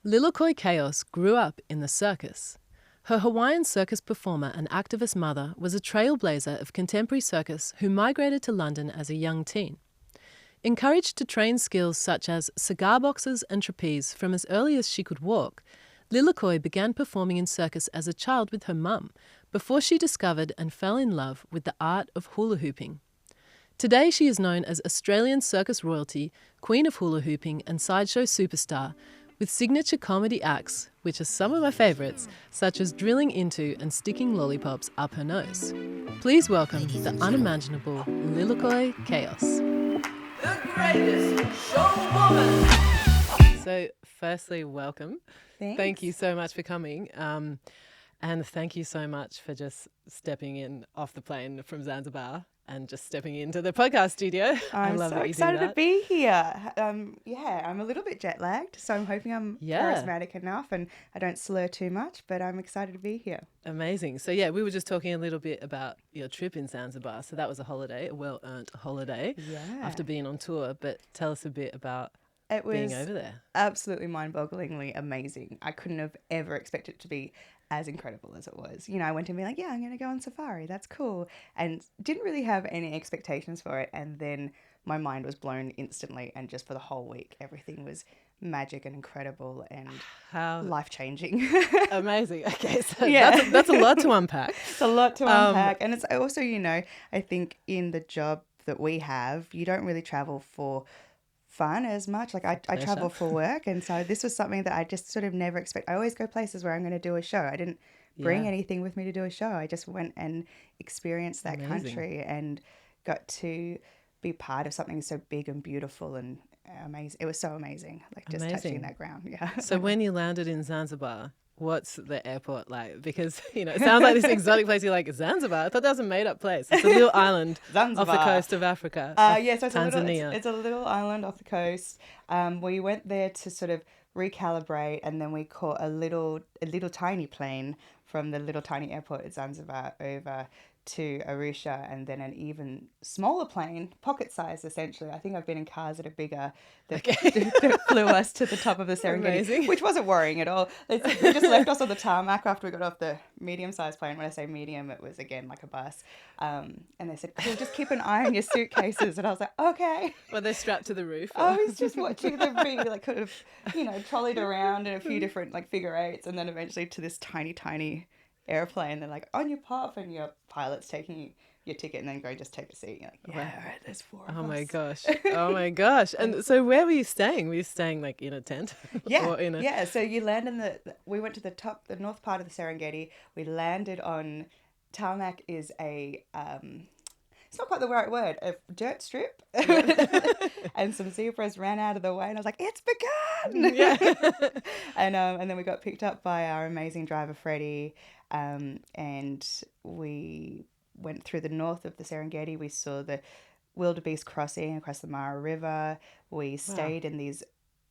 Lilikoi Kaos grew up in the circus. Her Hawaiian circus performer and activist mother was a trailblazer of contemporary circus who migrated to London as a young teen. Encouraged to train skills such as cigar boxes and trapeze from as early as she could walk, Lilikoi began performing in circus as a child with her mum before she discovered and fell in love with the art of hula hooping. Today she is known as Australian circus royalty, queen of hula hooping and sideshow superstar, with signature comedy acts, which are some of my favourites, such as drilling into and sticking lollypops up her nose. Please welcome the unimaginable Lilikoi Kaos. The greatest showwoman. So, firstly, welcome. Thanks. Thank you so much for coming. And thank you so much for just stepping in off the plane from Zanzibar and just stepping into the podcast studio. I'm love so that you do excited to that. be here. I'm a little bit jet lagged, so I'm hoping I'm charismatic enough and I don't slur too much, but I'm excited to be here. Amazing. So, yeah, we were just talking a little bit about your trip in Zanzibar. So that was a holiday, a well-earned holiday after being on tour. But tell us a bit about being over there. Absolutely mind-bogglingly amazing. I couldn't have ever expected it to be as incredible as it was. You know, I went and be like, yeah, I'm going to go on safari. That's cool. And didn't really have any expectations for it. And then my mind was blown instantly. And just for the whole week, everything was magic and incredible and life-changing. Amazing. Okay, so that's a lot to unpack. It's a lot to unpack. And it's also, you know, I think in the job that we have, you don't really travel for fun as much. Like I travel for work, and so this was something that I just sort of never expect. I always go places where I'm going to do a show. I didn't bring anything with me to do a show. I just went and experienced that country and got to be part of something so big and beautiful and amazing. It was so amazing, like just touching that ground. Yeah. So when you landed in Zanzibar, what's the airport like? Because, you know, it sounds like this exotic place. You're like, Zanzibar? I thought that was a made-up place. It's a little island off the coast of Africa. So it's Tanzania. It's a little island off the coast. We went there to sort of recalibrate, and then we caught a little tiny plane from the little tiny airport at Zanzibar over to Arusha, and then an even smaller plane, pocket size essentially. I think I've been in cars that are bigger that flew us to the top of the Serengeti, which wasn't worrying at all. They just left us on the tarmac after we got off the medium-sized plane. When I say medium, it was again like a bus. And they said, cool, just keep an eye on your suitcases. And I was like, okay. Well, they're strapped to the roof. I was just watching them be like kind of, you know, trolleyed around in a few different like figure eights, and then eventually to this tiny airplane. They're like, on your pop, and your pilot's taking your ticket, and then go, just take a seat. You're like, yeah, all right, there's four of us. Oh my gosh. And so where were you staying? Were you staying like in a tent? Yeah, so you land we went to the north part of the Serengeti. We landed on, tarmac is a, it's not quite the right word, a dirt strip. And some zebras ran out of the way, and I was like, it's begun! Yeah. And then we got picked up by our amazing driver, Freddie, and we went through the north of the Serengeti. We saw the wildebeest crossing across the Mara River. We stayed in these,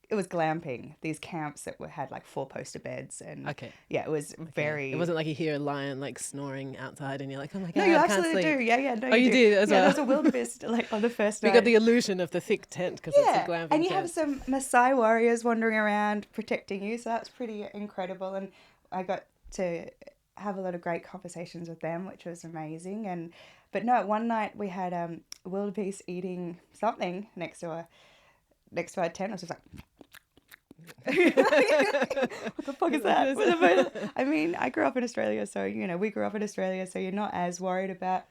it was glamping, these camps that had like 4-poster beds. And it was very... It wasn't like you hear a lion like snoring outside and you're like, oh my God, no, you I can't absolutely sleep. do. Yeah, no, oh, you did as well? Yeah, there was a wildebeest like on the first night. We got the illusion of the thick tent because it's a glamping and you tent. have some Maasai warriors wandering around protecting you, so that's pretty incredible. And I got to have a lot of great conversations with them, which was amazing. But no, one night we had a wildebeest eating something next to our tent. I was just like, what the fuck is that? I mean, I grew up in Australia, so, you know, we grew up in Australia, so you're not as worried about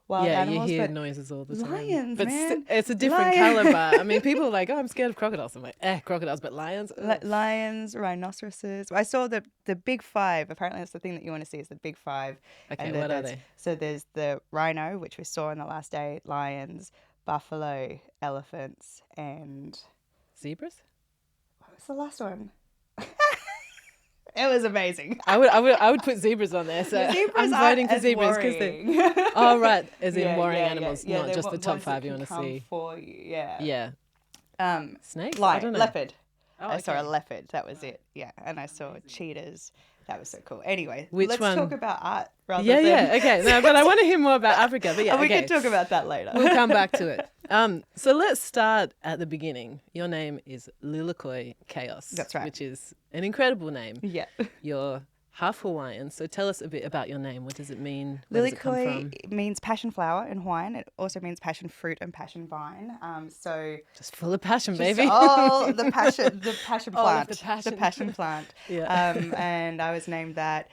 wild animals. You hear noises all the time. Lions, but man. It's a different caliber. I mean, people are like, oh, I'm scared of crocodiles. I'm like, crocodiles, but lions? Lions, rhinoceroses. I saw the big five. Apparently that's the thing that you want to see is the big five. Okay, what are they? So there's the rhino, which we saw on the last day, lions, buffalo, elephants, and... Zebras? What was the last one? It was amazing. I would put zebras on there. So I'm voting for zebras because they're right, as in worrying animals, not just the top 5 you want to see. For you, yeah. Yeah. Snakes? Lion, I don't know. leopard. Oh, I saw a okay. leopard. That was it. Yeah, and I saw cheetahs. That was so cool. Anyway, Which let's one? talk about art rather Yeah, than. yeah. Okay. No, but I want to hear more about Africa. But yeah, And we okay. can talk about that later. We'll come back to it. So let's start at the beginning. Your name is Lilikoi Kaos. That's right. Which is an incredible name. Yeah. You're half Hawaiian. So tell us a bit about your name. What does it mean? Where does it come from? Lilikoi means passion flower in Hawaiian. It also means passion fruit and passion vine. So Just full of passion, just baby. all the passion All of plant, the passion. the passion plant. Yeah. And I was named that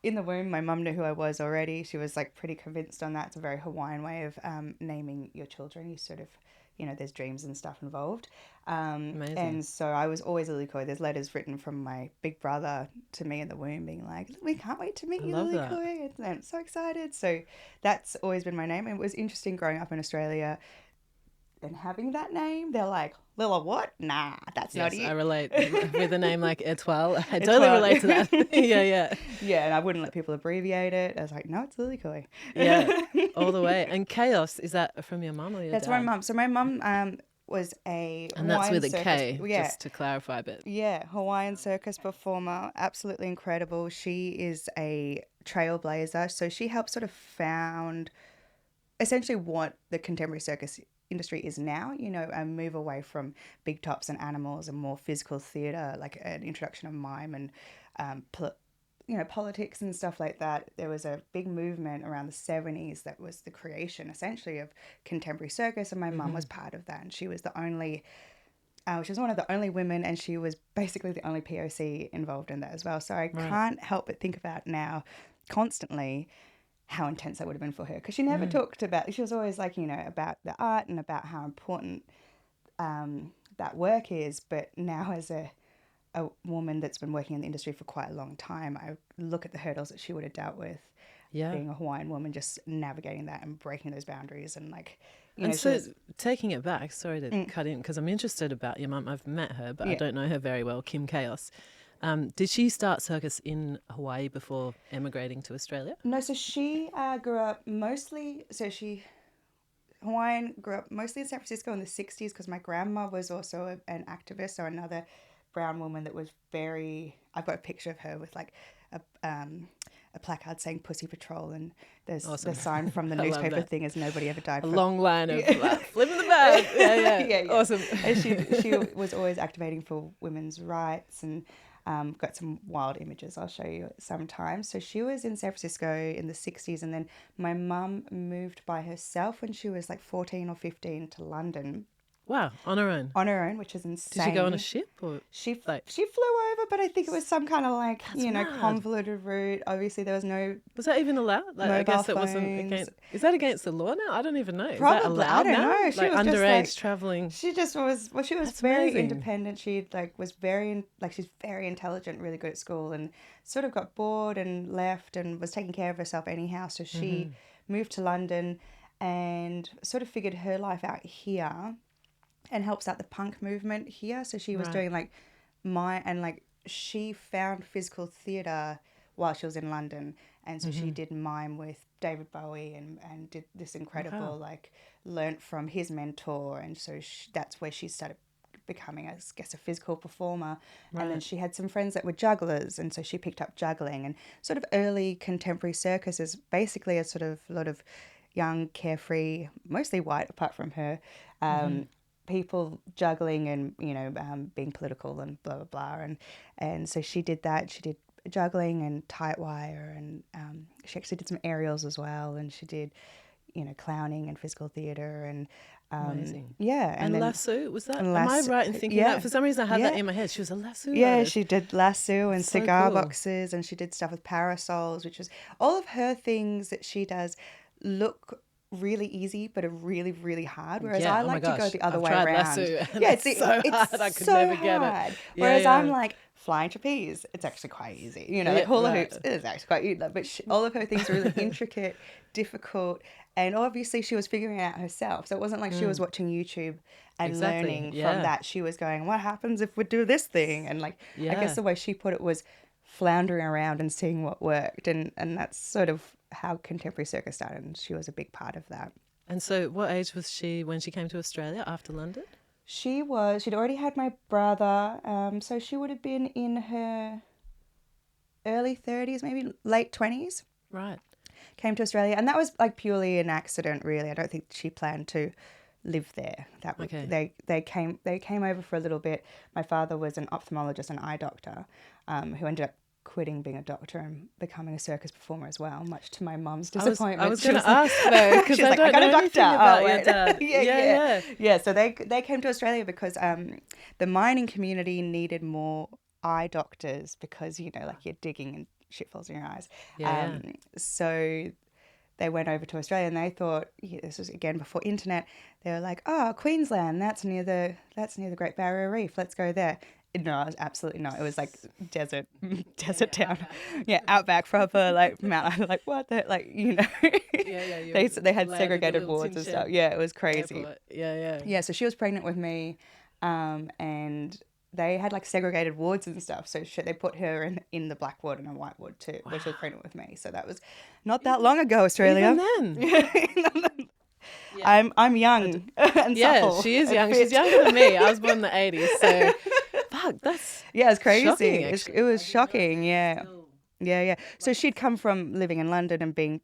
in the womb. My mum knew who I was already. She was like pretty convinced on that. It's a very Hawaiian way of naming your children. You sort of, there's dreams and stuff involved. Amazing. And so I was always Lilikoi. There's letters written from my big brother to me in the womb being like, we can't wait to meet you, love that. Lilikoi. And I'm so excited. So that's always been my name. And it was interesting growing up in Australia and having that name. They're like, Lila what? Nah, that's not Yes, you. I relate with a name like Etoile. I totally relate to that. Yeah, yeah. Yeah, and I wouldn't let people abbreviate it. I was like, no, it's Lilikoi. Yeah, all the way. And Chaos, is that from your mum or your That's dad? my mum. So my mum was a And that's Hawaiian with a circus, K, yeah, just to clarify a bit. yeah, Hawaiian circus performer, absolutely incredible. She is a trailblazer, so she helped sort of found essentially what the contemporary circus industry is now, and move away from big tops and animals and more physical theatre, like an introduction of mime and politics and stuff like that. There was a big movement around the 70s that was the creation essentially of contemporary circus, and my mum was part of that, and she was the only she was one of the only women, and she was basically the only POC involved in that as well. So I can't help but think about now constantly how intense that would have been for her, because she never talked about, she was always like, about the art and about how important that work is. But now as a woman that's been working in the industry for quite a long time, I look at the hurdles that she would have dealt with being a Hawaiian woman, just navigating that and breaking those boundaries. And like, And so taking it back, sorry to cut in, because I'm interested about your mum. I've met her, but I don't know her very well, Kim Chaos. Did she start circus in Hawaii before emigrating to Australia? No, so she grew up mostly, Hawaiian, grew up mostly in San Francisco in the 60s, because my grandma was also an activist, so another brown woman that was I've got a picture of her with like a placard saying Pussy Patrol, and there's the sign from the newspaper thing is nobody ever died. A long line of flipping the bag. Yeah. Awesome. And she was always activating for women's rights, and got some wild images I'll show you sometime. So she was in San Francisco in the 60s, and then my mum moved by herself when she was like 14 or 15 to London. Wow, on her own. On her own, which is insane. Did she go on a ship or she flew over, but I think it was some kind of like mad. convoluted route. Obviously, there was no. Was that even allowed? Like, I guess it wasn't against. Is that against the law now? I don't even know. Probably, is that allowed I don't now? know. She like was just underage like, traveling. She just was. Well, she was That's very amazing. independent. She was very she's very intelligent, really good at school, and sort of got bored and left, and was taking care of herself anyhow. So she moved to London, and sort of figured her life out here, and helps out the punk movement here. So she was doing she found physical theatre while she was in London, and so she did mime with David Bowie and did this incredible learnt from his mentor, and so that's where she started becoming, I guess, a physical performer. And then she had some friends that were jugglers, and so she picked up juggling. And sort of early contemporary circus is basically a sort of lot of young, carefree, mostly white apart from her, people juggling and being political and blah blah blah, and so she did that. She did juggling and tight wire, and she actually did some aerials as well, and she did clowning and physical theatre, and Amazing. and then lasso, was that? Am I right in thinking that? For some reason I had that in my head. She was a lasso artist. She did lasso and So cigar cool. boxes, and she did stuff with parasols, which is all of her things that she does look really easy but are really, really hard, whereas I like to go the other way tried around. lasso, and It's so hard, I could never get it. Whereas I'm like flying trapeze, it's actually quite easy, like hula hoops is actually quite easy, but all of her things are really intricate, difficult, and obviously she was figuring it out herself, so it wasn't like she was watching YouTube and learning from that. She was going, what happens if we do this thing, and I guess the way she put it was floundering around and seeing what worked, and that's sort of how contemporary circus started, and she was a big part of that. And so what age was she when she came to Australia after London? She'd already had my brother, so she would have been in her early 30s, maybe late 20s. Right. Came to Australia, and that was like purely an accident, really. I don't think she planned to live there. Okay. They came over for a little bit. My father was an ophthalmologist, an eye doctor, who ended up quitting being a doctor and becoming a circus performer as well, much to my mum's disappointment. I was She going was to ask though, because she was I like, don't I got know a doctor. anything about Oh, your wait. dad. Yeah. So they came to Australia because the mining community needed more eye doctors because, like you're digging and shit falls in your eyes. Yeah. So they went over to Australia and they thought, this was again before internet. They were like, oh, Queensland, that's near the Great Barrier Reef. Let's go there. No, it was absolutely not. It was like desert town. Yeah, outback proper, like mountain. Like what the, like they had segregated wards and stuff. Yeah, it was crazy. Airport. Yeah. Yeah, so she was pregnant with me, and they had like segregated wards and stuff. So they put her in the black ward and a white ward too, when she was pregnant with me. So that was not that long ago, Australia. Even then. I'm young and supple. She is and young. fit. She's younger than me. I was born in the 80s, so fuck, that's Yeah, it's crazy. shocking, It was shocking. Yeah. So she'd come from living in London and being,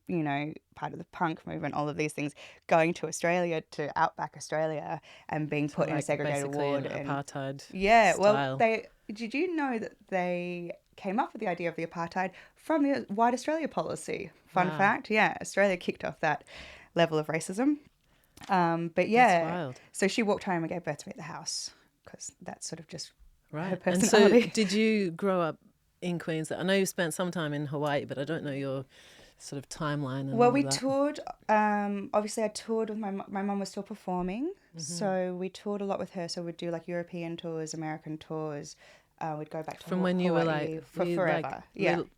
part of the punk movement, all of these things, going to Australia, to outback Australia, and being put in a like segregated basically ward. an And apartheid well, style. did you know that they came up with the idea of the apartheid from the White Australia policy? Fun Wow. fact, yeah, Australia kicked off that level of racism. But That's yeah, wild. so she walked home and gave birth to me at the house because that's sort of just her Right. And personality. so did you grow up in Queensland? I know you spent some time in Hawaii, but I don't know your sort of timeline and Well, all we of that. toured. Obviously, I toured with my mum was still performing, so we toured a lot with her. So we'd do like European tours, American tours. We'd go back to From when you were Hawaii like for were you, forever. like, Yeah, little-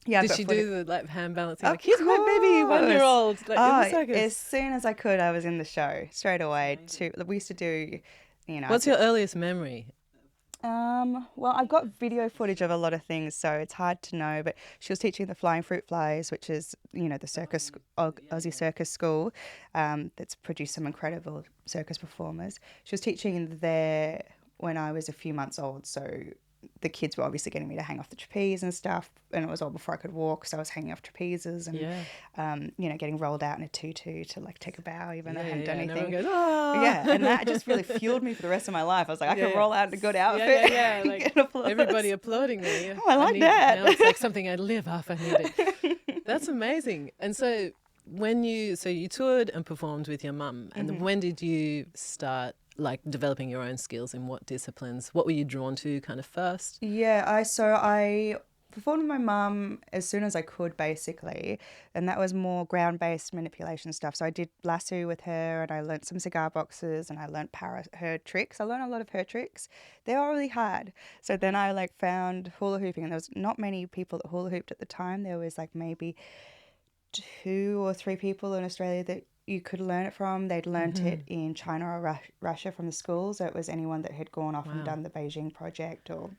yeah. Did but she for the- do the like hand balancing? Of Like, here's my baby, course. 1-year-old, like in the Oh, circus. as soon as I could, I was in the show straight away. We used to do, What's your earliest memory? Well, I've got video footage of a lot of things, so it's hard to know. But she was teaching the flying fruit flies, which is, the circus, Aussie circus school, that's produced some incredible circus performers. She was teaching there when I was a few months old, so the kids were obviously getting me to hang off the trapeze and stuff, and it was all before I could walk, so I was hanging off trapezes and, getting rolled out in a tutu to like take a bow, even though I hadn't done And anything. everyone goes, "Ah!" Yeah, and that just really fueled me for the rest of my life. I was like, I can roll out in a good outfit. Yeah. and Like get applause. everybody applauding me. I like that. Now it's like something I live off. I need it. That's amazing. And so you toured and performed with your mum, and then when did you start like developing your own skills in what disciplines? What were you drawn to kind of first? Yeah, I performed with my mum as soon as I could, basically, and that was more ground-based manipulation stuff. So I did lasso with her, and I learnt some cigar boxes, and I learnt her tricks. I learned a lot of her tricks. They were really hard. So then I like found hula hooping, and there was not many people that hula hooped at the time. There was like maybe 2 or 3 people in Australia that you could learn it from. They'd learnt it in China or Russia from the schools. So it was anyone that had gone off and done the Beijing project or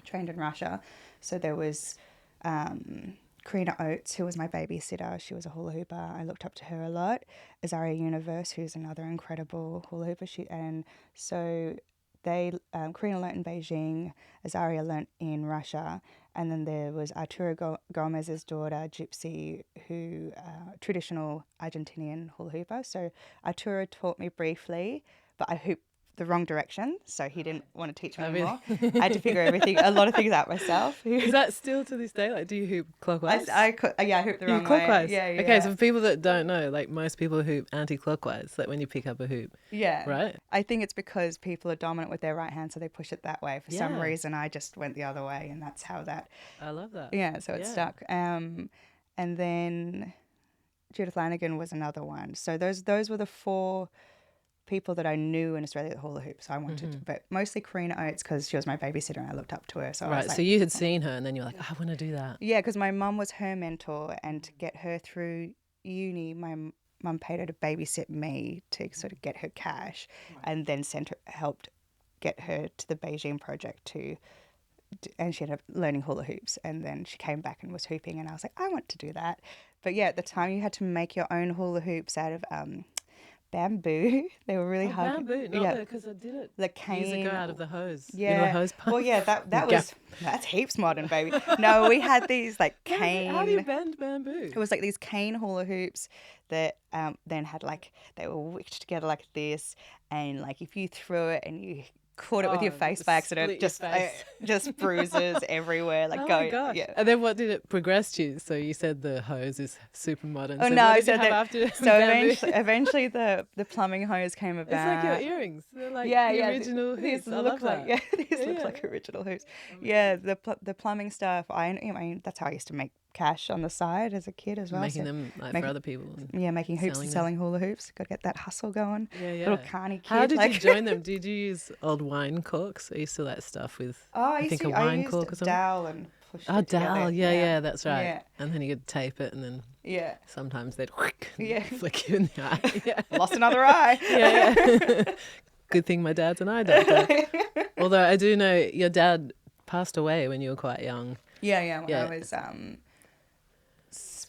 trained in Russia. So there was Karina Oates, who was my babysitter. She was a hula hooper. I looked up to her a lot. Azaria Universe, who's another incredible hula hooper. Karina learnt in Beijing, Azaria learnt in Russia, and then there was Arturo Gomez's daughter, Gypsy, who traditional Argentinian hula hooper. So Arturo taught me briefly, but I hooped the wrong direction, so he didn't want to teach me anymore. I had to figure a lot of things out myself. Is that still to this day? Like, do you hoop clockwise? I hooped the You wrong clockwise? way. Yeah. Okay, so for people that don't know, like most people hoop anti-clockwise, like when you pick up a hoop. Yeah. Right? I think it's because people are dominant with their right hand, so they push it that way. For some Yeah. reason, I just went the other way, and that's how that. I love that. Yeah, so it Yeah. stuck. And then Judith Lanigan was another one. So those were the 4 people that I knew in Australia that hula hoop. So I wanted to, but mostly Karina Oates because she was my babysitter and I looked up to her. So I was Right, like, so you had seen her and then you're like, I want to do that. yeah, because my mum was her mentor, and to get her through uni, my mum paid her to babysit me to sort of get her cash, and then helped get her to the Beijing project and she ended up learning hula hoops, and then she came back and was hooping, and I was like, I want to do that. But yeah, at the time you had to make your own hula hoops out of bamboo. They were really hard. Bamboo, not because I did it The years cane. ago out of the hose. Yeah. You know, a hose pipe. Well, yeah, that Gap. was, that's heaps modern, baby. No, we had these like cane. How do you bend bamboo? It was like these cane hula hoops that then had like, they were wicked together like this. And like if you threw it and you caught it with your face by accident, split your face. just bruises everywhere. Like Oh go, my gosh. yeah. And then what did it progress to? So you said the hose is super modern. Oh so no! what did So you have that, after so bamboo? eventually the plumbing hose came It's about. like your earrings. They're like Yeah, the yeah. original These hoops. I look love like that. these look Yeah. like original hoops. Yeah, the plumbing stuff. I mean that's how I used to make cash on the side as a kid as well. Making so them like make- for other people. And yeah, making hoops selling and them. selling hula hoops. Got to get that hustle going. Yeah, yeah. Little carny kid. How did like... you join them? Did you use old wine corks? I used to like stuff with I used think to. a wine I used cork or something. dowel and push Oh, it together. dowel. Yeah, that's right. Yeah. And then you could tape it and then Yeah. sometimes they'd Yeah. flick you in the eye. Yeah. Lost another eye. yeah. Good thing my dad's an eye doctor. Although I do know your dad passed away when you were quite young. Yeah. When Yeah. I was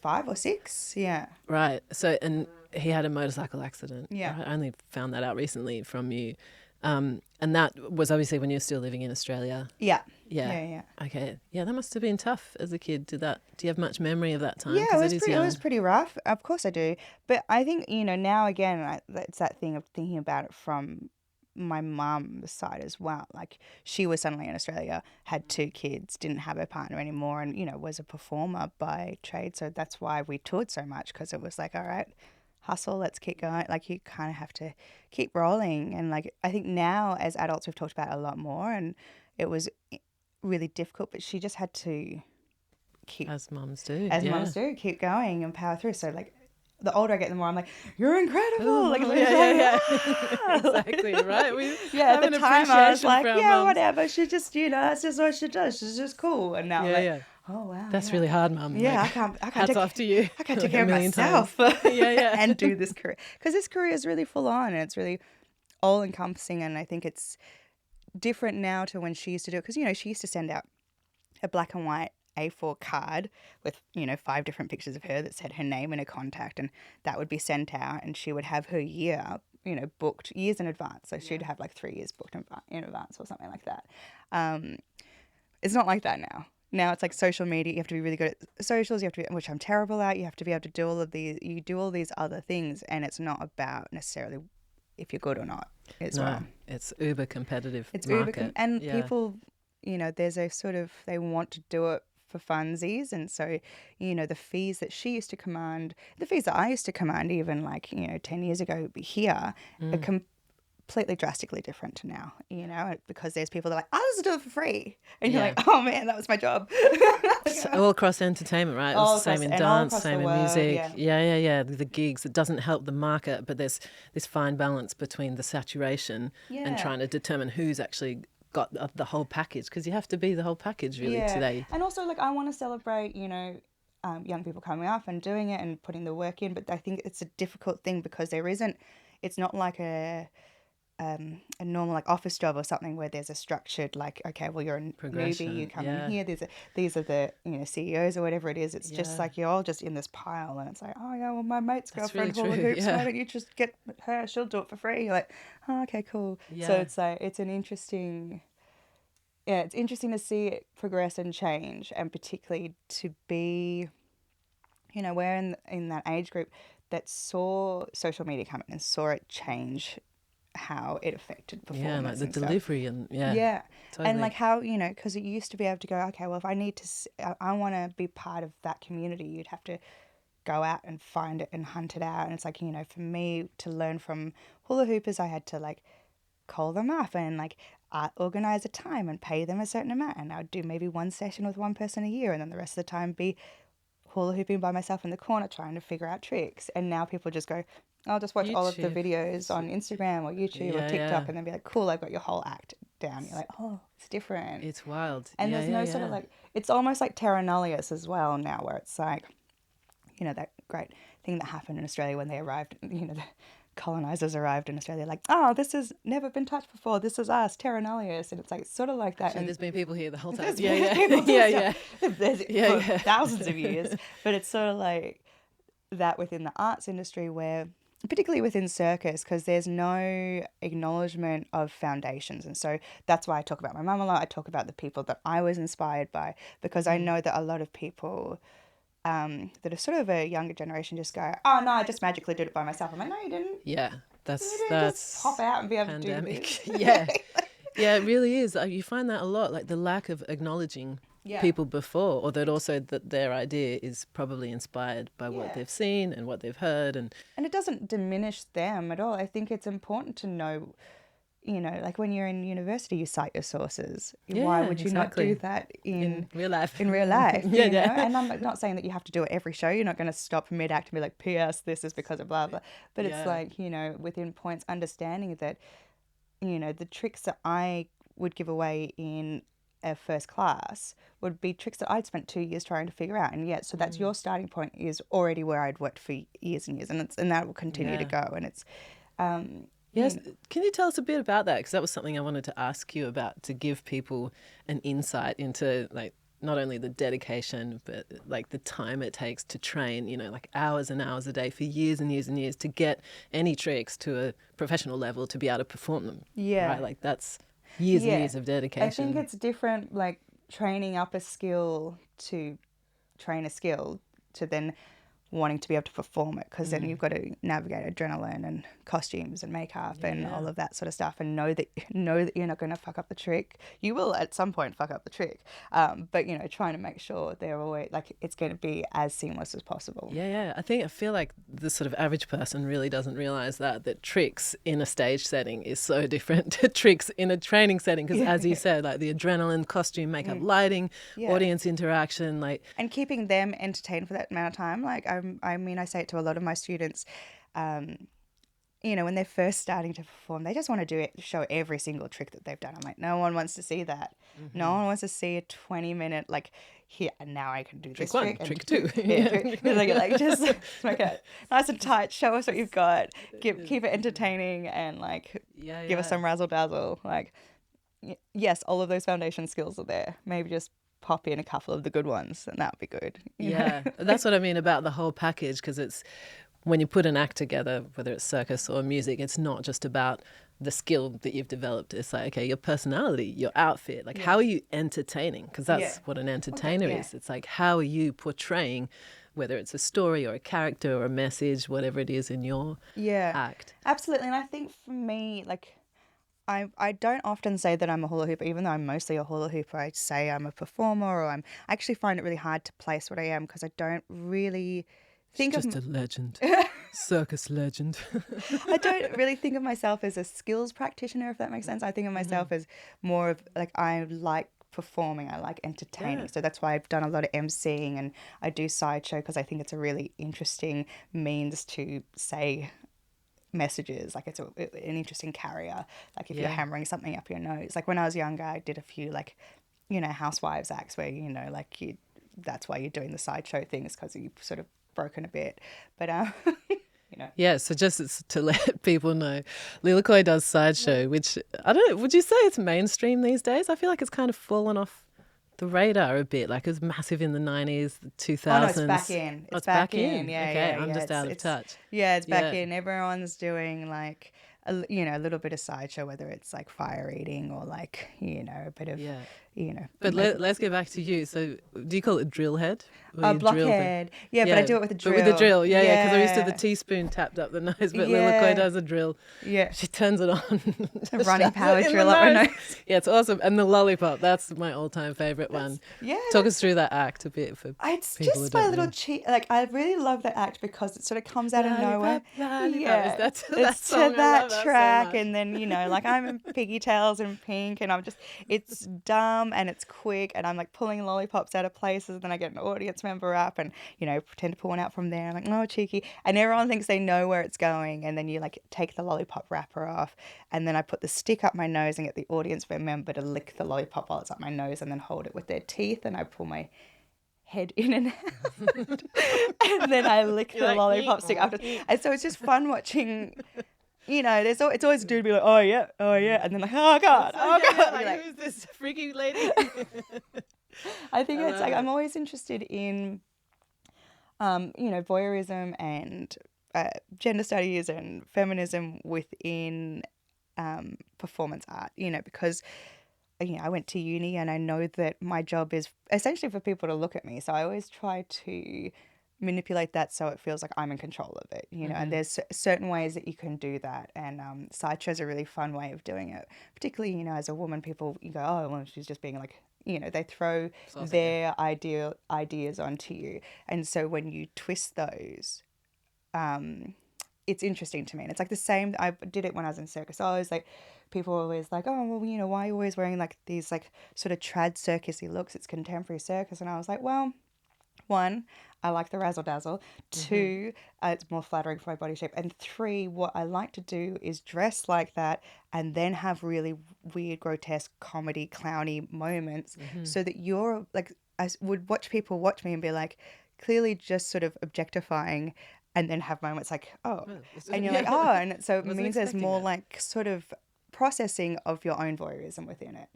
5 or 6. Yeah. Right. So, and he had a motorcycle accident. Yeah. I only found that out recently from you. And that was obviously when you were still living in Australia. Yeah. Yeah. Yeah. Okay. Yeah, that must have been tough as a kid. Do you have much memory of that time? Yeah, 'Cause it was pretty rough. Of course I do. But I think, now again, it's that thing of thinking about it from my mum's side as well. Like she was suddenly in Australia, had 2 kids, didn't have her partner anymore and, was a performer by trade. So that's why we toured so much because it was like, all right, hustle, let's keep going. Like you kind of have to keep rolling. And like I think now as adults we've talked about it a lot more and it was really difficult, but she just had to keep As mums do. mums do, keep going and power through. So like the older I get, the more I'm like, you're incredible. Oh, like, yeah. Exactly, right? We yeah, have at the an time I was appreciation like, for our yeah, mums. whatever. She just, that's just what she does. She's just cool. And now I'm like, Yeah. oh wow, That's yeah. really hard, Mum. Yeah, Like, I can't hats take, off to you. I can't like take care a of million myself. times. Yeah. and do this career because this career is really full on and it's really all encompassing. And I think it's different now to when she used to do it because she used to send out a black and white A4 card with 5 different pictures of her that said her name and her contact, and that would be sent out, and she would have her year booked years in advance. So she'd have like 3 years booked in advance or something like that. It's not like that now. Now it's like social media. You have to be really good at socials. You have to, which I'm terrible at. You have to be able to do all of these. You do all these other things, and it's not about necessarily if you're good or not as well. It's uber competitive. It's market. and Yeah. people, there's a sort of, they want to do it for funsies. And so, the fees that she used to command, the fees that I used to command even 10 years ago here are completely drastically different to now, because there's people that are like, I'll just do it for free. And you're Yeah. like, oh man, that was my job. So all across entertainment, right? It All was the same in across- and all dance, across same the in world, music. yeah. Yeah. The gigs, it doesn't help the market, but there's this fine balance between the saturation and Yeah. trying to determine who's actually got the whole package, because you have to be the whole package really today. And also, I want to celebrate, young people coming up and doing it and putting the work in. But I think it's a difficult thing because it's not like a normal office job or something where there's a structured okay, well, you're a Progression, newbie, you come yeah. in here. These are the CEOs or whatever it is. It's just Yeah. you're all just in this pile, and it's like, oh yeah, well, my mate's That's girlfriend really hula true, hoops. yeah. Why don't you just get her? She'll do it for free. You're like, oh, okay, cool. So Yeah. it's it's an interesting. Yeah, it's interesting to see it progress and change, and particularly to be, we're in that age group that saw social media come in and saw it change how it affected performance. Yeah, like the and stuff. delivery and yeah. Yeah, Totally. and how because it used to be able to go, okay, well, if I need to, I want to be part of that community, you'd have to go out and find it and hunt it out, and it's for me to learn from hula hoopers, I had to call them up and organize a time and pay them a certain amount, and I would do maybe one session with one person a year, and then the rest of the time be hula hooping by myself in the corner trying to figure out tricks. And now people just go, I'll just watch all of the YouTube. videos on Instagram or YouTube or Yeah, TikTok, yeah. and then be like, cool, I've got your whole act down. You're like, oh, it's different. It's wild. And Yeah, there's no yeah, sort of yeah. it's almost like terra nullius as well now, where it's that great thing that happened in Australia when they arrived, the colonizers arrived in Australia, this has never been touched before, this is us, terra nullius. And it's sort of like that. So And there's been people here the whole time. there's Yeah, people yeah. doing Yeah, stuff. There's Yeah, for yeah. thousands of years. But it's sort of like that within the arts industry where particularly within circus, because there's no acknowledgement of foundations. And so that's why I talk about my mum a lot. I talk about the people that I was inspired by, because I know that a lot of people that are sort of a younger generation just go, oh, no, I just magically did it by myself. I'm like, no, you didn't. Yeah, You that's didn't that's just pop out and be able to do pandemic. this. Yeah. Yeah, it really is. You find that a lot, like the lack of acknowledging Yeah. people before, or that also that their idea is probably inspired by what Yeah. they've seen and what they've heard. And it doesn't diminish them at all. I think it's important to know, like when you're in university, you cite your sources. Why Yeah, would you exactly. not do that in real life. in real life? Yeah, you know? yeah. And I'm not saying that you have to do it every show. You're not going to stop mid-act and be like, P.S. This is because of blah, blah. But Yeah. it's like, within points, understanding that, the tricks that I would give away in a first class would be tricks that I'd spent 2 years trying to figure out. And yet, so that's your starting point is already where I'd worked for years and years. And that will continue to go. And it's... Yes. Can you tell us a bit about that? Because that was something I wanted to ask you about, to give people an insight into like not only the dedication, but like the time it takes to train, like hours and hours a day for years and years and years to get any tricks to a professional level to be able to perform them. Yeah. Right? Like that's years and years of dedication. I think it's different, like training up a skill to train a skill to then wanting to be able to perform it, because then you've got to navigate adrenaline and costumes and makeup and all of that sort of stuff, and know that you're not going to fuck up the trick. You will at some point fuck up the trick, but trying to make sure they're always like it's going to be as seamless as possible. Yeah. I feel like the sort of average person really doesn't realize that tricks in a stage setting is so different to tricks in a training setting, because as you said, like the adrenaline, costume, makeup, lighting, audience interaction, like, and keeping them entertained for that amount of time. Like I say it to a lot of my students, when they're first starting to perform, they just want to show every single trick that they've done. I'm like, no one wants to see that. No one wants to see a 20-minute, like, here, and now I can do this one, trick. trick two. Like, just make it nice and tight, show us what you've got, keep it entertaining, and, like, give us some razzle-dazzle. Like, yes, all of those foundation skills are there. Maybe just pop in a couple of the good ones, and that would be good. Yeah, that's what I mean about the whole package, because it's when you put an act together, whether it's circus or music, it's not just about the skill that you've developed. It's like, okay, your personality, your outfit, like how are you entertaining? Because that's what an entertainer is. It's like, how are you portraying, whether it's a story or a character or a message, whatever it is in your act. Absolutely. And I think for me, like, I don't often say that I'm a hula hooper, even though I'm mostly a hula hooper. I say I'm a performer, or I actually find it really hard to place what I am, because I don't really think Just a legend. Circus legend. I don't really think of myself as a skills practitioner, if that makes sense. I think of myself as more of like, I like performing, I like entertaining. So that's why I've done a lot of emceeing, and I do Sideshow because I think it's a really interesting means to say messages. Like it's an interesting carrier. Like if you're hammering something up your nose. Like when I was younger, I did a few like, housewives acts where, that's why you're doing the Sideshow things, because you've sort of broken a bit. But Yeah, so just to let people know, Lilikoi does Sideshow, which I don't know, would you say it's mainstream these days? I feel like it's kind of fallen off the radar a bit. Like it was massive in the 90s, the 2000s. Oh, no, it's back in. It's back in. Yeah, okay, yeah, I'm just out of touch. Yeah, it's back in. Everyone's doing like a little bit of Sideshow, whether it's like fire eating or like, a bit of, But let's get back to you. So do you call it drill head? Blockhead. Yeah, but I do it with a drill. But with a drill, yeah, because I used to have the teaspoon tapped up the nose, but Lilikoi does a drill. Yeah. She turns it on. A running power drill up her nose. Yeah, it's awesome. And the lollipop, that's my all-time favourite one. Yeah. Talk us through that act a bit for it's people just who my don't little know. cheat. Like I really love that act because it sort of comes out of nowhere. Lollipop. That's It's song. to that I love track, so much. and then like I'm in pigtails and pink, and it's dumb and it's quick, and I'm like pulling lollipops out of places, and then I get an audience member up and pretend to pull one out from there. I'm like, oh, cheeky, and everyone thinks they know where it's going, and then you like take the lollipop wrapper off, and then I put the stick up my nose and get the audience member to lick the lollipop while it's up my nose, and then hold it with their teeth, and I pull my head in and out, and then I lick the lollipop stick after. And so it's just fun watching. It's always a dude be like, oh yeah, and then like, oh god, Like, who's this freaky lady? I think it's like I'm always interested in, voyeurism and gender studies and feminism within performance art, because I went to uni and I know that my job is essentially for people to look at me. So I always try to manipulate that so it feels like I'm in control of it, and there's certain ways that you can do that. And Sideshow's a really fun way of doing it, particularly, as a woman, people, you go, oh, well, she's just being like, they throw their ideas onto you. And so when you twist those, it's interesting to me. And it's like the same, I did it when I was in circus. I was like, people were always like, oh, well, why are you always wearing like these like sort of trad circusy looks? It's contemporary circus. And I was like, well, one, I like the razzle dazzle. Two, it's more flattering for my body shape. And three, what I like to do is dress like that and then have really weird, grotesque, comedy, clowny moments so that you're like, I would watch people watch me and be like, clearly just sort of objectifying, and then have moments like, oh, and you're like, oh, and so it means there's more like sort of processing of your own voyeurism within it.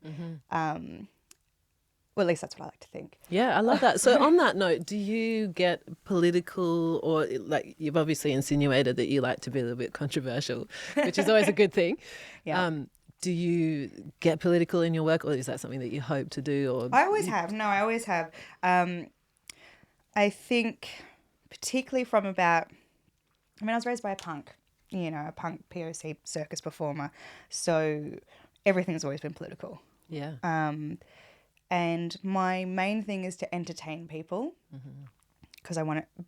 Well, at least that's what I like to think. Yeah, I love that. So on that note, do you get political, or like you've obviously insinuated that you like to be a little bit controversial, which is always a good thing. Yeah. Do you get political in your work, or is that something that you hope to do? Or I always have. No, I always have. I think particularly from about, I was raised by a punk POC circus performer. So everything's always been political. Yeah. And my main thing is to entertain people because I want to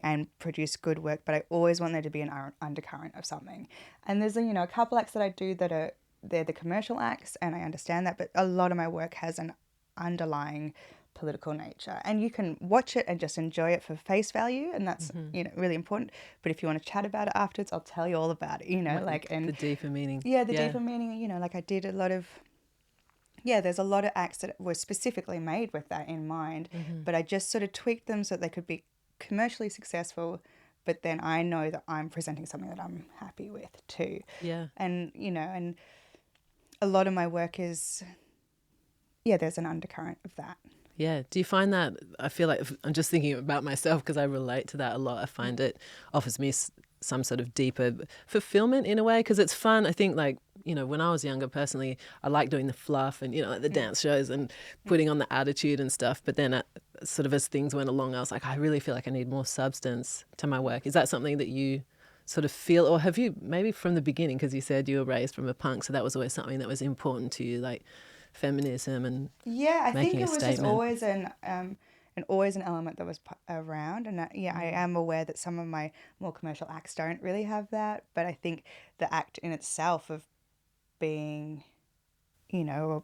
and produce good work, but I always want there to be an undercurrent of something. And there's a couple acts that I do that they're the commercial acts, and I understand that, but a lot of my work has an underlying political nature, and you can watch it and just enjoy it for face value, and that's really important. But if you want to chat about it afterwards, I'll tell you all about it. The deeper meaning. Yeah, the deeper meaning. Like I did a lot of. Yeah, there's a lot of acts that were specifically made with that in mind, but I just sort of tweaked them so that they could be commercially successful, but then I know that I'm presenting something that I'm happy with too. Yeah. And, and a lot of my work is, there's an undercurrent of that. Yeah. Do you find that, I feel like I'm just thinking about myself because I relate to that a lot. I find it offers me some sort of deeper fulfillment in a way, because it's fun. I think when I was younger, personally, I liked doing the fluff and, like the dance shows and putting on the attitude and stuff. But then sort of as things went along, I was like, I really feel like I need more substance to my work. Is that something that you sort of feel, or have you maybe from the beginning, because you said you were raised from a punk, so that was always something that was important to you, like feminism and I think it was statement. just always an element that was around, and I am aware that some of my more commercial acts don't really have that, but I think the act in itself of being, a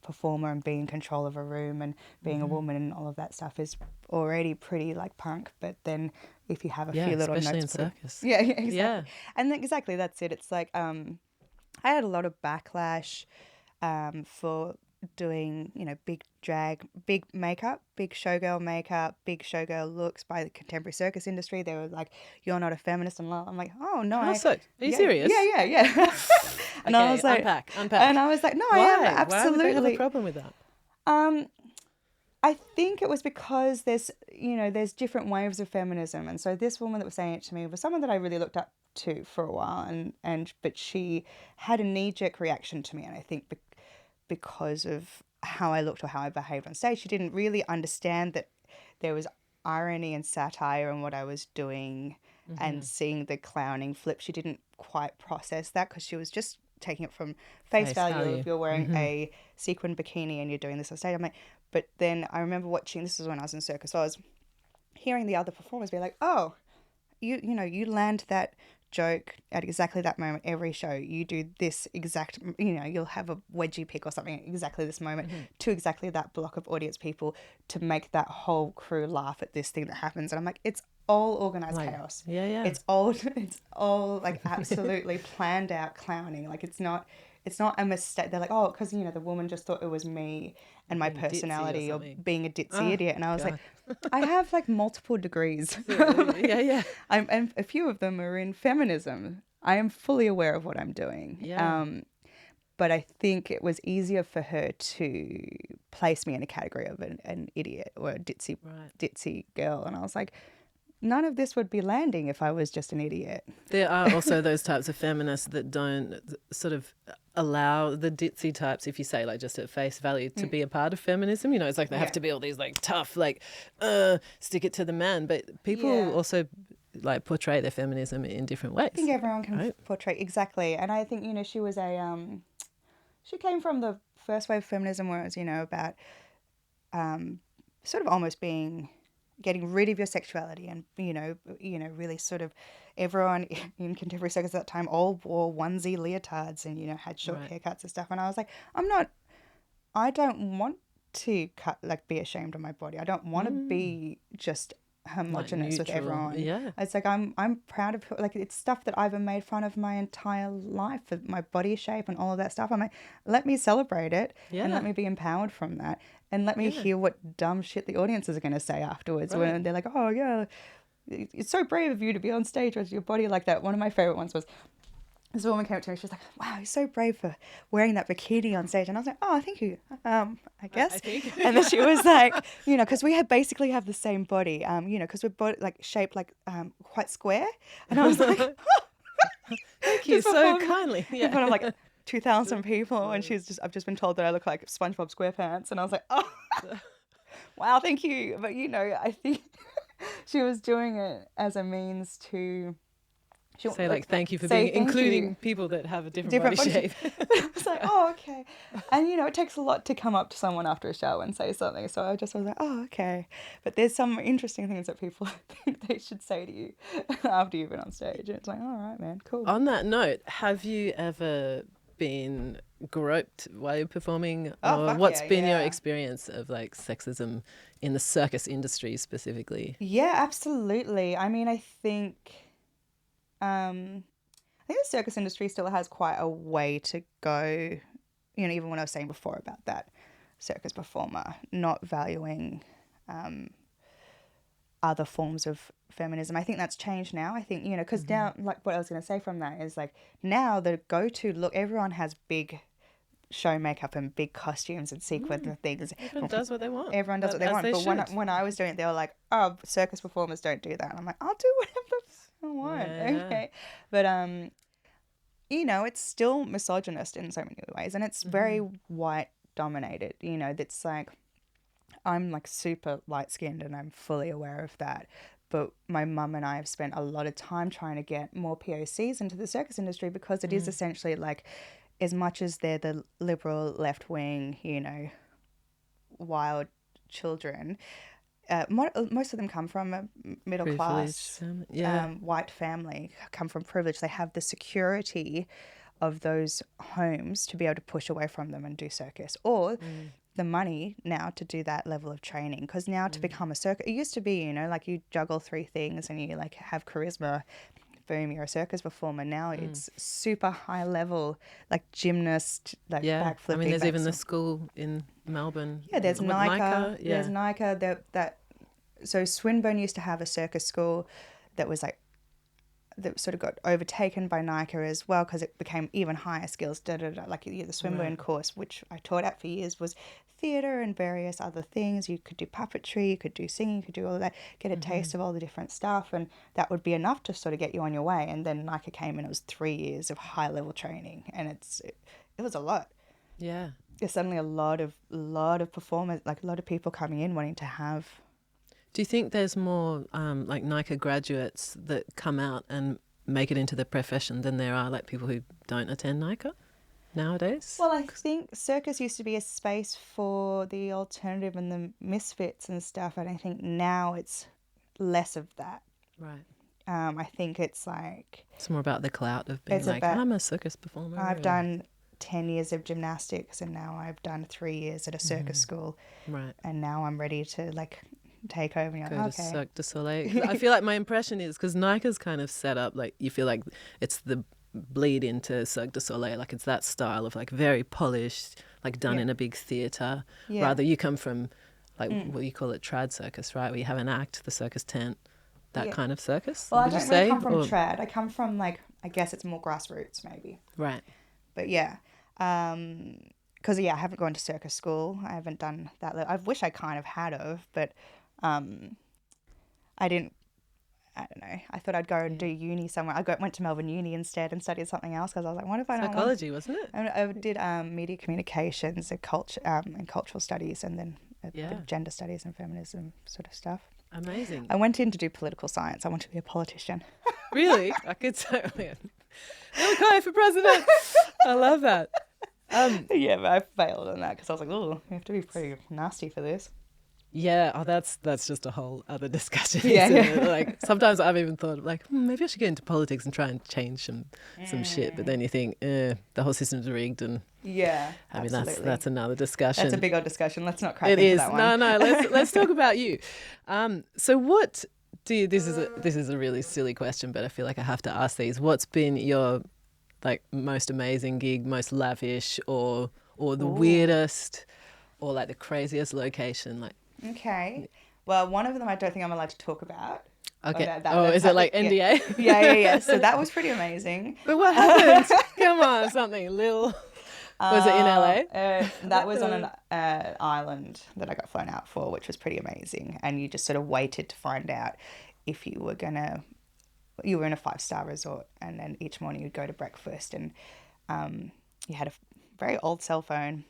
performer and being in control of a room and being a woman and all of that stuff is already pretty like punk. But then if you have a few little especially notes, in circus. Exactly. Yeah. And exactly, that's it. It's like I had a lot of backlash for doing, big drag, big makeup, big showgirl makeup, big showgirl looks by the contemporary circus industry. They were like, "You're not a feminist," and I'm like, "Oh no, Are you serious? Yeah. And okay, I was like, unpack. and I was like, "No, Why? I am absolutely." Why would they have a problem with that? I think it was because there's different waves of feminism, and so this woman that was saying it to me was someone that I really looked up to for a while, but she had a knee-jerk reaction to me, and I think because of how I looked or how I behaved on stage, she didn't really understand that there was irony and satire in what I was doing, and seeing the clowning flip. She didn't quite process that because she was just taking it from face value. If you're wearing a sequin bikini and you're doing this on stage, I'm like, but then I remember watching, this was when I was in circus, so I was hearing the other performers be like, oh, you land that joke at exactly that moment every show. You do this exact, you'll have a wedgie pick or something at exactly this moment to exactly that block of audience people to make that whole crew laugh at this thing that happens. And I'm like, it's all organized chaos. Yeah. It's all like absolutely planned out clowning. Like it's not a mistake. They're like, oh, because the woman just thought it was me and my personality or being a ditzy idiot. And I was like, I have like multiple degrees. Yeah. And a few of them are in feminism. I am fully aware of what I'm doing. Yeah. But I think it was easier for her to place me in a category of an idiot or a ditzy girl. And I was like, none of this would be landing if I was just an idiot. There are also those types of feminists that don't sort of allow the ditzy types, if you say like just at face value, to be a part of feminism. You know, it's like they have to be all these like tough, like stick it to the man. But people also like portray their feminism in different ways. I think everyone can portray exactly. And I think, you know, she was she came from the first wave of feminism where it was, you know, about sort of almost getting rid of your sexuality and, you know, really sort of everyone in contemporary circus at that time all wore onesie leotards and, you know, had short haircuts and stuff. And I was like, I don't want to be ashamed of my body. I don't want to be just homogenous with everyone. Yeah. It's like, I'm proud of, like, it's stuff that I've been made fun of my entire life, of my body shape and all of that stuff. I'm like, let me celebrate it and let me be empowered from that. And let me hear what dumb shit the audiences are going to say afterwards when they're like, oh, yeah, it's so brave of you to be on stage with your body like that. One of my favorite ones was this woman came up to me. She was like, wow, you're so brave for wearing that bikini on stage. And I was like, oh, thank you, I guess. I think. And then she was like, you know, because we basically have the same body, you know, because we're shaped like quite square. And I was like, thank you so kindly. Yeah. In front of like 2,000 people, and I've just been told that I look like SpongeBob SquarePants, and I was like, oh, wow, thank you. But, you know, I think she was doing it as a means to say like thank you for being including people that have a different body shape. It's like, oh, okay. And, you know, it takes a lot to come up to someone after a show and say something. So I was like, oh, okay. But there's some interesting things that people think they should say to you after you've been on stage. And it's like, all right, man, cool. On that note, have you ever been groped while you're performing? Or what's been your experience of like sexism in the circus industry specifically? Yeah, absolutely. I mean, I think the circus industry still has quite a way to go. You know, even when I was saying before about that circus performer not valuing other forms of feminism, I think that's changed now. I think, you know, because now, like what I was going to say from that is like now the go-to look, everyone has big show makeup and big costumes and sequins and things. Everyone does what they want. Everyone does what they want. But when I was doing it, they were like, oh, circus performers don't do that. And I'm like, I'll do whatever I want. Yeah. Okay. But, you know, it's still misogynist in so many ways. And it's very white dominated. You know, that's like, I'm like super light skinned and I'm fully aware of that. But my mum and I have spent a lot of time trying to get more POCs into the circus industry because it is essentially like, as much as they're the liberal left wing, you know, wild children, most of them come from a middle class, white family, come from privilege. They have the security of those homes to be able to push away from them and do circus, or the money now to do that level of training. Because now to become a circus, it used to be, you know, like you juggle 3 things and you like have charisma, boom, you're a circus performer. Now it's super high level, like gymnast, like backflipping. I mean, there's even the school in Melbourne. Yeah, there's NICA. There's NICA. So Swinburne used to have a circus school that was like, that sort of got overtaken by NICA as well because it became even higher skills. Like the Swinburne course, which I taught at for years, was theatre and various other things. You could do puppetry, you could do singing, you could do all of that, get a taste of all the different stuff, and that would be enough to sort of get you on your way. And then NICA came and it was 3 years of high level training, and it was a lot. Yeah. There's suddenly a lot of performers, like a lot of people coming in wanting to have. Do you think there's more like NICA graduates that come out and make it into the profession than there are like people who don't attend NICA nowadays? Well, I think circus used to be a space for the alternative and the misfits and stuff, and I think now it's less of that. Right. I think it's like... It's more about the clout of being like, I'm a circus performer. I've done 10 years of gymnastics and now I've done 3 years at a circus school. Right. And now I'm ready to like... take over and go to Cirque du Soleil. I feel like my impression is because NICA's kind of set up like you feel like it's the bleed into Cirque du Soleil, like it's that style of like very polished, like done in a big theatre. Rather you come from like what you call it, trad circus, right? Where you have an act, the circus tent, that kind of circus. Well, I don't really come from trad. I come from like, I guess it's more grassroots maybe. Right. But yeah. Because I haven't gone to circus school. I haven't done that. I wish I kind of had of, but I didn't. I don't know. I thought I'd go and do uni somewhere. Went to Melbourne Uni instead and studied something else because I was like, what if I don't want... Psychology, wasn't it? I did media communications and culture and cultural studies, and then a bit of gender studies and feminism sort of stuff. Amazing. I went in to do political science. I wanted to be a politician. Really? I could say, Lilikoi for president. I love that. Yeah, but I failed on that because I was like, oh, you have to be pretty nasty for this. Yeah, that's just a whole other discussion. Yeah, isn't yeah. it? Like sometimes I've even thought like maybe I should get into politics and try and change some shit. But then you think the whole system's rigged, and Yeah, I mean absolutely. that's another discussion. That's a big old discussion. Let's not crack It into is. that one. No. Let's talk about you. So what do you? This is a really silly question, but I feel like I have to ask these. What's been your like most amazing gig, most lavish, or the weirdest, or like the craziest location, like? Okay. Well, one of them I don't think I'm allowed to talk about. Okay. That's Is it like NDA? Yeah. So that was pretty amazing. But what happened? Come on, something little. Was it in LA? That was on an island that I got flown out for, which was pretty amazing. And you just sort of waited to find out if you were in a 5-star resort, and then each morning you'd go to breakfast, and you had a very old cell phone,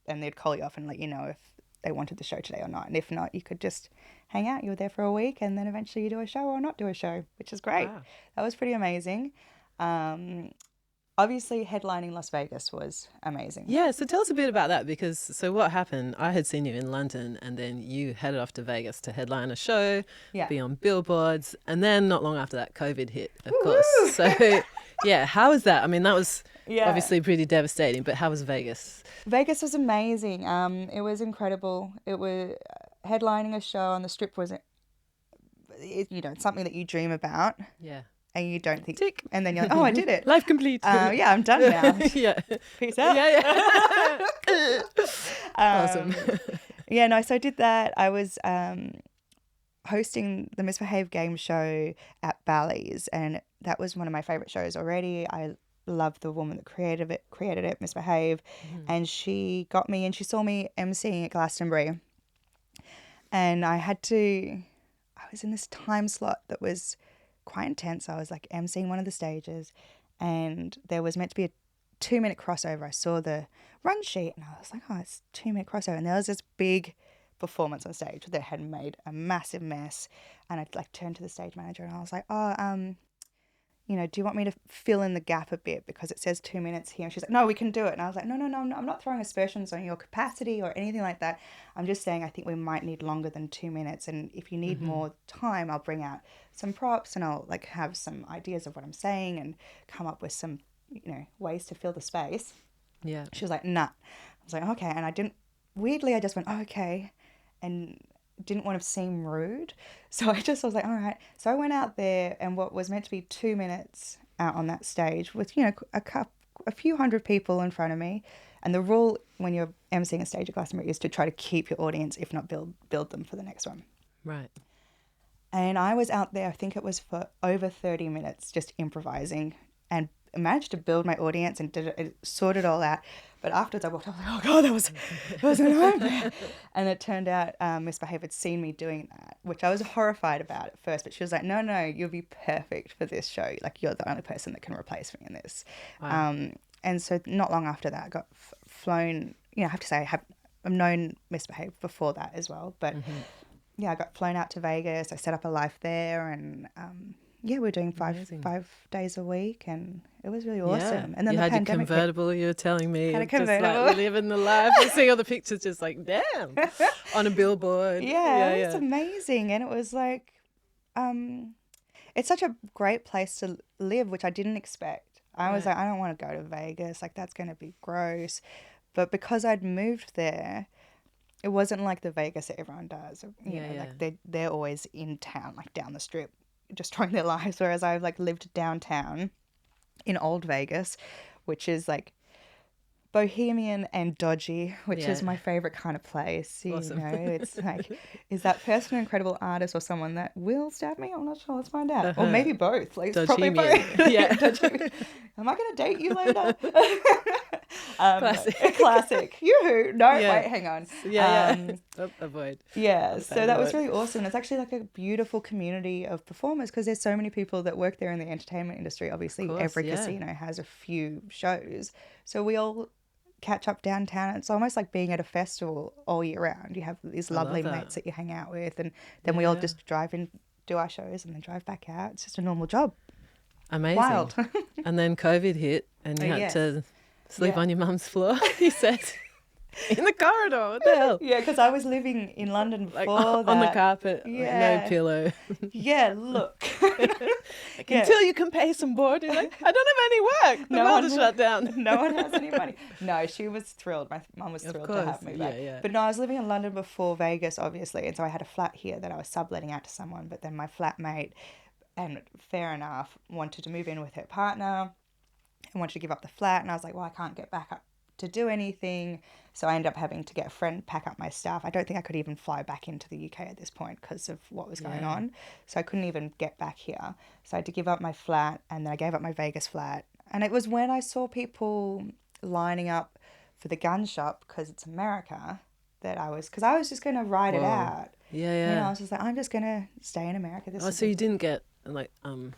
and they'd call you off and let you know if they wanted the show today or not. And if not, you could just hang out. You were there for a week, and then eventually you do a show or not do a show, which is great. Wow. That was pretty amazing. Obviously, headlining Las Vegas was amazing. Yeah, so tell us a bit about that, because so what happened, I had seen you in London and then you headed off to Vegas to headline a show, be on billboards, and then not long after that COVID hit, of course. So yeah, how was that? I mean, that was obviously pretty devastating, but how was Vegas? Vegas was amazing. It was incredible. It was headlining a show on the Strip was, it's something that you dream about. Yeah. And you don't think... Tick. And then you're like, oh, I did it. Life complete. Yeah, I'm done now. Yeah. Peace out. Yeah. Awesome. So I did that. I was hosting the Misbehave game show at Bally's, and that was one of my favourite shows already. I love the woman that created it, Misbehave, and she got me, and she saw me emceeing at Glastonbury, and I was in this time slot that was quite intense. I was like emceeing one of the stages, and there was meant to be a 2-minute crossover. I saw the run sheet and I was like, oh, it's 2-minute crossover. And there was this big performance on stage that had made a massive mess. And I like turned to the stage manager and I was like, do you want me to fill in the gap a bit because it says 2 minutes here? And she's like, no, we can do it. And I was like, no, I'm not throwing aspersions on your capacity or anything like that. I'm just saying I think we might need longer than 2 minutes. And if you need more time, I'll bring out some props and I'll like have some ideas of what I'm saying and come up with some, ways to fill the space. Yeah. She was like, nah. I was like, okay. And I just went, oh, okay. And didn't want to seem rude. So I was like, all right. So I went out there, and what was meant to be 2 minutes out on that stage with, a few hundred people in front of me. And the rule when you're emceeing a stage at Glastonbury is to try to keep your audience, if not build them for the next one. Right. And I was out there, I think it was for over 30 minutes, just improvising, and managed to build my audience and sorted it all out. But afterwards I walked up, I was like, oh God, that was a nightmare. And it turned out Misbehave had seen me doing that, which I was horrified about at first. But she was like, no, you'll be perfect for this show. Like, you're the only person that can replace me in this. Wow. And so not long after that, I got flown, I have to say, I've known Misbehave before that as well. But I got flown out to Vegas. I set up a life there, and we're doing five days a week, and it was really awesome. Yeah. And then you the had your pandemic convertible. You were telling me, had a just convertible. like living the life. I see all the pictures, just like damn, on a billboard. It was amazing, and it was like, it's such a great place to live, which I didn't expect. I was like, I don't want to go to Vegas. Like, that's going to be gross. But because I'd moved there, it wasn't like the Vegas that everyone does. Like they're always in town, like down the Strip, just trying their lives. Whereas I've like lived downtown in Old Vegas, which is like bohemian and dodgy, which is my favorite kind of place. Awesome. It's like, is that person an incredible artist or someone that will stab me? I'm not sure. Let's find out. Or maybe both. Like, it's probably both. Yeah. Am I going to date you later? Classic. Classic. Yoo-hoo. No, wait, hang on. Avoid. Yeah, The so bad that was word. really awesome. It's actually like a beautiful community of performers because there's so many people that work there in the entertainment industry. Obviously, course, every yeah. casino has a few shows. So we all catch up downtown. It's almost like being at a festival all year round. You have these I love lovely that. mates that you hang out with, and then we all Yeah. just drive in, do our shows, and then drive back out. It's just a normal job. Amazing. Wild. And then COVID hit and you Oh, had yes. to sleep Yeah. on your mum's floor, you said. In the corridor. What the hell? Yeah, because I was living in London before Like that. on the carpet, like, Yeah. no pillow. Yeah, look. Like, Yeah. until you can pay some board, you're like, I don't have any work. The world is shut down. No one has any money. No, she was thrilled. My mum was Of thrilled to course, have me back. yeah. But no, I was living in London before Vegas, obviously, and so I had a flat here that I was subletting out to someone. But then my flatmate, and fair enough, wanted to move in with her partner and wanted to give up the flat, and I was like, well, I can't get back up to do anything. So I ended up having to get a friend pack up my stuff. I don't think I could even fly back into the UK at this point because of what was going Yeah. on. So I couldn't even get back here. So I had to give up my flat, and then I gave up my Vegas flat. And it was when I saw people lining up for the gun shop because it's America that I was just going to ride it Whoa. out. Yeah, You know, I yeah. was just like, I'm just going to stay in America. This Oh, is so you it. didn't get, like, not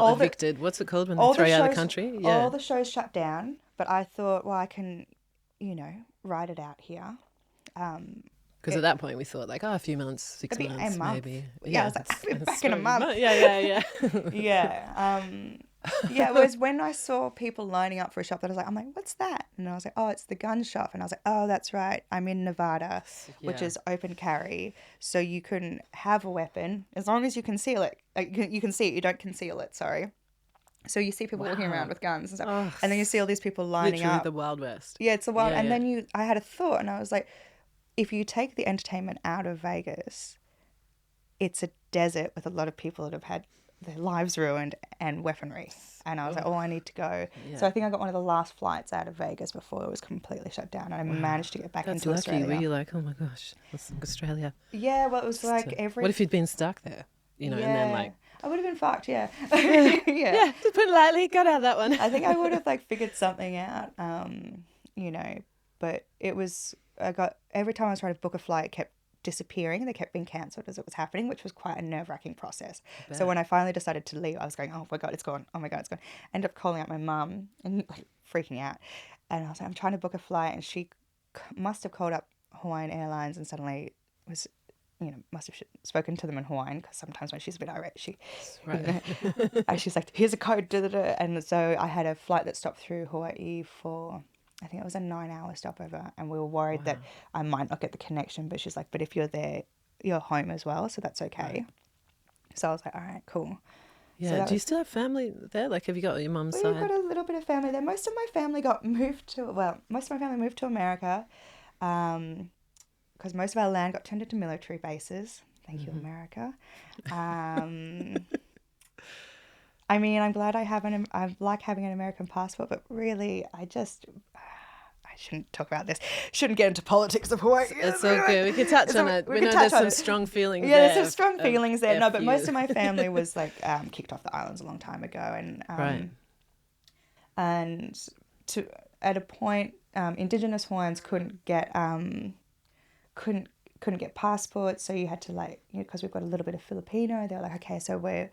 All the- evicted. What's it called when all they throw the you out of the shows- country? Yeah. All the shows shut down, but I thought, well, I can, ride it out here. Because at that point we thought, like, a few months, 6 It'd be a months, month. maybe. Yeah, I was like, that's- I'll be that's back in a so- month. Yeah. Yeah. Yeah, it was when I saw people lining up for a shop that I was like, what's that? And I was like, oh, it's the gun shop. And I was like, oh, that's right. I'm in Nevada, which Yeah. is open carry. So you can have a weapon as long as you conceal it. You can see it. You don't conceal it. Sorry. So you see people walking around Wow. with guns and stuff. Oh, And then you see all these people lining Literally up. the Wild West. Yeah, it's a wild. Yeah, and yeah. then I had a thought, and I was like, if you take the entertainment out of Vegas, it's a desert with a lot of people that have had their lives ruined and weaponry. And I was like, oh, I need to go. Yeah. So I think I got one of the last flights out of Vegas before it was completely shut down, and I managed to get back That's into lucky. Australia. Were you like, oh my gosh, that's Australia? Yeah, well, it was like So- every. What if you'd been stuck there? And then like, I would have been fucked. Yeah. Yeah. to put it lightly, got out of that one. I think I would have figured something out. But it was every time I was trying to book a flight, it kept disappearing. They kept being cancelled as it was happening, which was quite a nerve-wracking process. So when I finally decided to leave, I was going, oh my god, it's gone. Oh my god, it's gone. Ended up calling out my mum and freaking out. And I was like, I'm trying to book a flight, and she must have called up Hawaiian Airlines and suddenly was. Must have spoken to them in Hawaiian because sometimes when she's a bit irate, Right. she's like, here's a code, and so I had a flight that stopped through Hawaii for, I think it was a 9-hour stopover, and we were worried that I might not get the connection, but she's like, but if you're there, you're home as well, so that's okay. Right. So I was like, all right, cool. Yeah. So that Do you was- still have family there? Like, have you got your mum's We've side? got a little bit of family there. Most of my family moved to America, because most of our land got turned into military bases. Thank you, America. I mean, I'm glad I like having an American passport, but really, I shouldn't talk about this. Shouldn't get into politics of Hawaii. It's all good. We can touch on it. We know there's some strong feelings there. Yeah, there's some strong feelings there. No, but most FU. of my family was kicked off the islands a long time ago, and Right. and at a point, Indigenous Hawaiians couldn't get passports, so you had to because we've got a little bit of Filipino. They were like, okay, so we're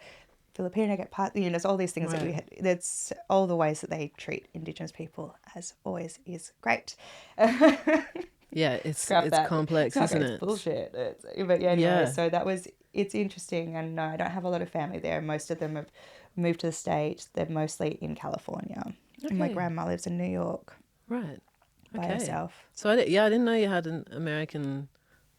Filipino, get there's all these things that we Right. had. That's all the ways that they treat Indigenous people, as always, is great. Yeah, it's Scrap that. complex, Okay, isn't it's it? bullshit. But yeah, anyway, Yeah. so it's interesting, and no, I don't have a lot of family there. Most of them have moved to the States. They're mostly in California. And my Okay. grandma lives in New York Right. by Okay. herself. So I didn't know you had an American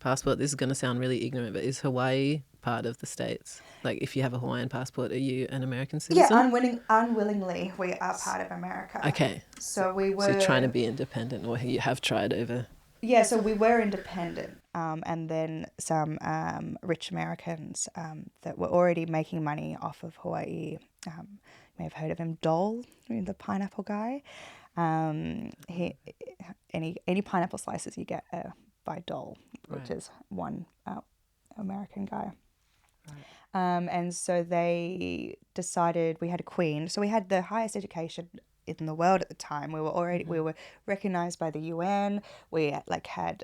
passport. This is going to sound really ignorant, but is Hawaii part of the States? Like, if you have a Hawaiian passport, are you an American Yeah, citizen? unwillingly, we are part of America. Okay. So we were. So you're trying to be independent, or you have tried over. Yeah, so we were independent, and then some rich Americans that were already making money off of Hawaii. You may have heard of him, Dole, the pineapple guy. Any pineapple slices you get by Dole, which Right. is one American guy. And so they decided, we had a queen, so we had the highest education in the world at the time. We were recognized by the UN. We had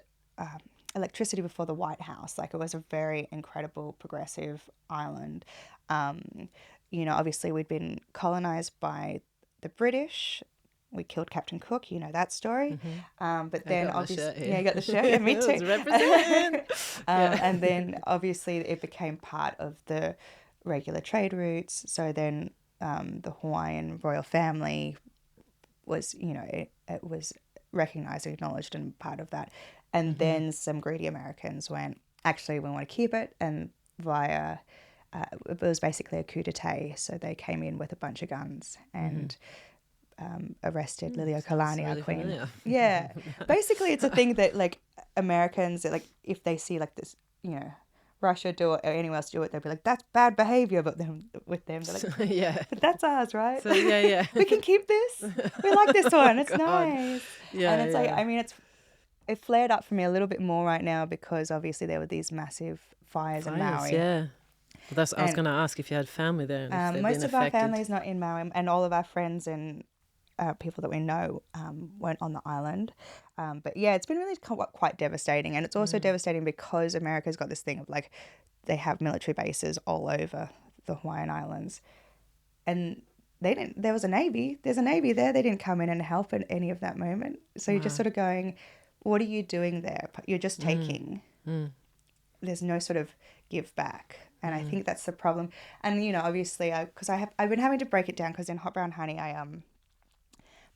electricity before the White House. Like, it was a very incredible, progressive island. You know, obviously we'd been colonized by the British. We killed Captain Cook, you know that story. But then obviously, yeah, you got the shirt. Yeah, me too. Representing. And then obviously it became part of the regular trade routes. So then the Hawaiian royal family was, you know, it was recognized, acknowledged, and part of that. And then some greedy Americans went, actually, we want to keep it, and via it was basically a coup d'etat. So they came in with a bunch of guns and arrested Lilikoi, our queen. Familiar. Yeah, basically, it's a thing that like Americans, like if they see like this, you know, Russia do it or anyone else do it, they'll be like, that's bad behavior. But then with them, they're like, Yeah. but that's ours, right? So yeah. We can keep this. We like this one. It's God. nice. Yeah. And it's like, I mean, it flared up for me a little bit more right now because obviously there were these massive fires in Maui. Yeah. Well, that's. I was going to ask if you had family there. And if they'd most been of our affected. family's not in Maui, and all of our friends and people that we know weren't on the island. But yeah, it's been really quite devastating. And it's also devastating because America's got this thing of like, they have military bases all over the Hawaiian Islands. And there was a Navy. There's a Navy there. They didn't come in and help at any of that moment. So you're just sort of going, what are you doing there? You're just taking. There's no sort of give back. And I think that's the problem. And, you know, obviously, because I've been having to break it down because in Hot Brown Honey, I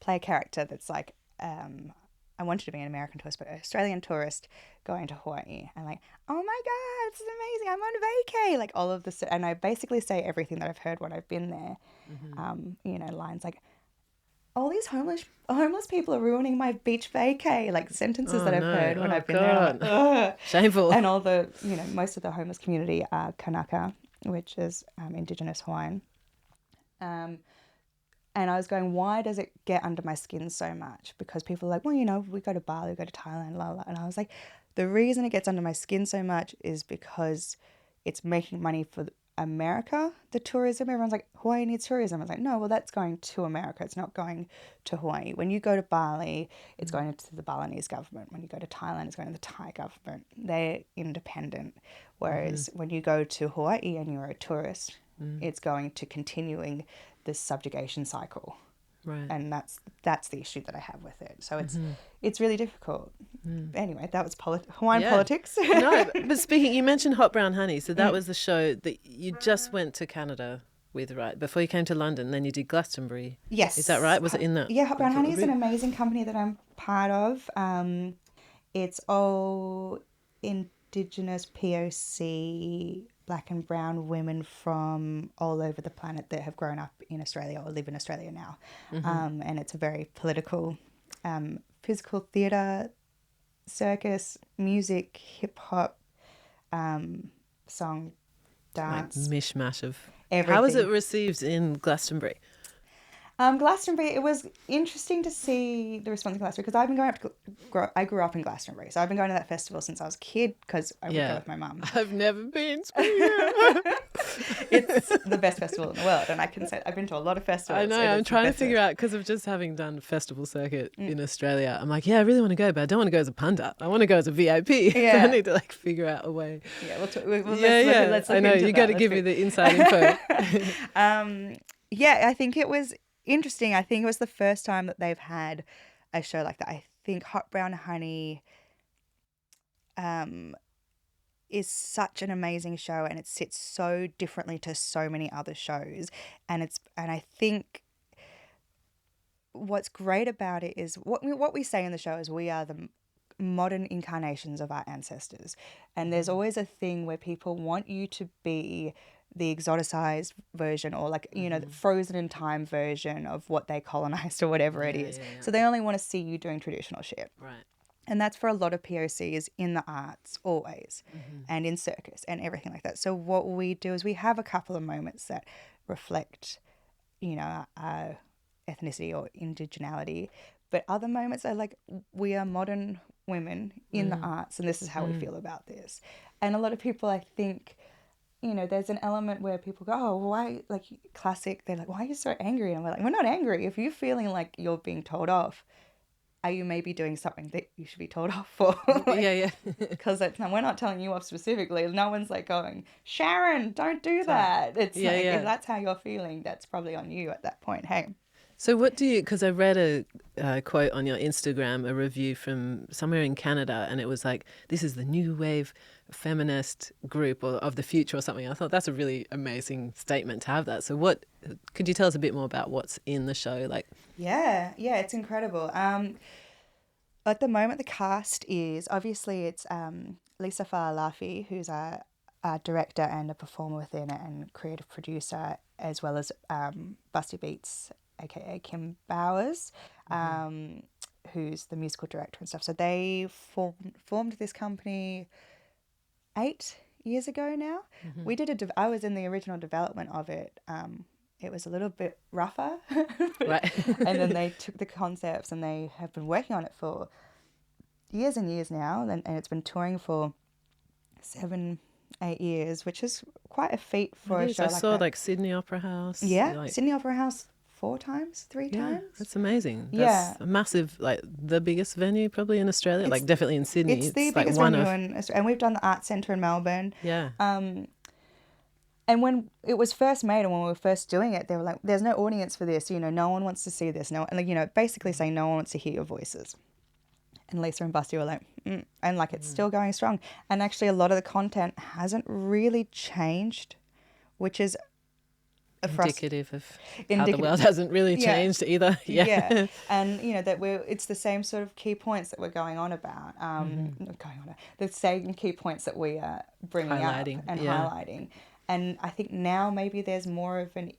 play a character that's like, I wanted to be an American tourist, but an Australian tourist going to Hawaii. I'm like, oh my God, this is amazing. I'm on vacay. Like all of this. And I basically say everything that I've heard when I've been there. You know, lines like, all these homeless people are ruining my beach vacay. Like sentences that I've heard when I've been there. I'm like, ugh. Shameful. And all the, you know, most of the homeless community are Kanaka, which is Indigenous Hawaiian. And I was going, why does it get under my skin so much? Because people are like, well, you know, we go to Bali, we go to Thailand, la la. And I was like, the reason it gets under my skin so much is because it's making money for America, the tourism. Everyone's like, Hawaii needs tourism. I was like, no, well, that's going to America. It's not going to Hawaii. When you go to Bali, it's going to the Balinese government. When you go to Thailand, it's going to the Thai government. They're independent. Whereas when you go to Hawaii and you're a tourist, it's going to continuing this subjugation cycle. Right. And that's the issue that I have with it. So it's really difficult. But anyway, that was Hawaiian politics. No, but speaking, you mentioned Hot Brown Honey. So that was the show that you just went to Canada with, right? Before you came to London, then you did Glastonbury. Yes. Is that right? Was it in that? Yeah, Hot Brown Honey is an amazing company that I'm part of. It's all Indigenous POC Black and brown women from all over the planet that have grown up in Australia or live in Australia now. And it's a very political, physical theatre, circus, music, hip-hop, song, dance. Like mishmash of everything. How was it received in Glastonbury? Glastonbury, it was interesting to see the response in Glastonbury because I've been going up to, I grew up in Glastonbury, so I've been going to that festival since I was a kid because I would go with my mum. I've never been. It's the best festival in the world, and I can say I've been to a lot of festivals. I know, I'm trying to figure out, because of just having done festival circuit in Australia, I'm like, yeah, I really want to go, but I don't want to go as a pundit. I want to go as a VIP. Yeah. So I need to like figure out a way. Yeah, let's look I know, you got to give me the inside info. Yeah, I think it was interesting. I think it was the first time that they've had a show like that. I think Hot Brown Honey is such an amazing show, and it sits so differently to so many other shows. And I think what's great about it is what we say in the show is we are the modern incarnations of our ancestors. And there's always a thing where people want you to be the exoticized version, or like, you know, the frozen in time version of what they colonized or whatever it is. Yeah. So they only want to see you doing traditional shit. Right. And that's for a lot of POCs in the arts always, and in circus and everything like that. So what we do is we have a couple of moments that reflect, you know, our ethnicity or indigeneity, but other moments are like, we are modern women in the arts, and this is how we feel about this. And a lot of people, I think, you know, there's an element where people go, oh, why, like classic, they're like, why are you so angry? And we're like, we're not angry. If you're feeling like you're being told off, are you maybe doing something that you should be told off for? Yeah. Because we're not telling you off specifically. No one's like going, Sharon, don't do that. It's Yeah, like, yeah. if that's how you're feeling, that's probably on you at that point. Hey. So what do you, because I read a quote on your Instagram, a review from somewhere in Canada, and it was like, this is the new wave feminist group or of the future or something. I thought that's a really amazing statement to have that. So what, could you tell us a bit more about what's in the show? Like, Yeah, it's incredible. At the moment, the cast is, obviously it's Lisa Faalafi, who's a director and a performer within it and creative producer, as well as Busty Beats, aka Kim Bowers, who's the musical director and stuff. So they formed this company 8 years ago now. We did I was in the original development of it. It was a little bit rougher, right. And then they took the concepts and they have been working on it for years and years now, and it's been touring for 7-8 years, which is quite a feat for a show I like saw that. like Sydney Opera House. Yeah, like, Sydney Opera House 3 times. That's amazing. Yeah. That's a massive, like the biggest venue probably in Australia, like definitely in Sydney. It's the like biggest venue in Australia, and we've done the Arts Centre in Melbourne. Yeah. And when it was first made and when we were first doing it, they were like, there's no audience for this, no one wants to see this. No, and like, basically saying no one wants to hear your voices. And Lisa and Busty were like, and like it's still going strong. And actually a lot of the content hasn't really changed, which is indicative of how the world hasn't really changed either. Yeah. And that it's the same sort of key points that we're going on about. The same key points that we are bringing highlighting, up and highlighting. And I think now maybe there's more of an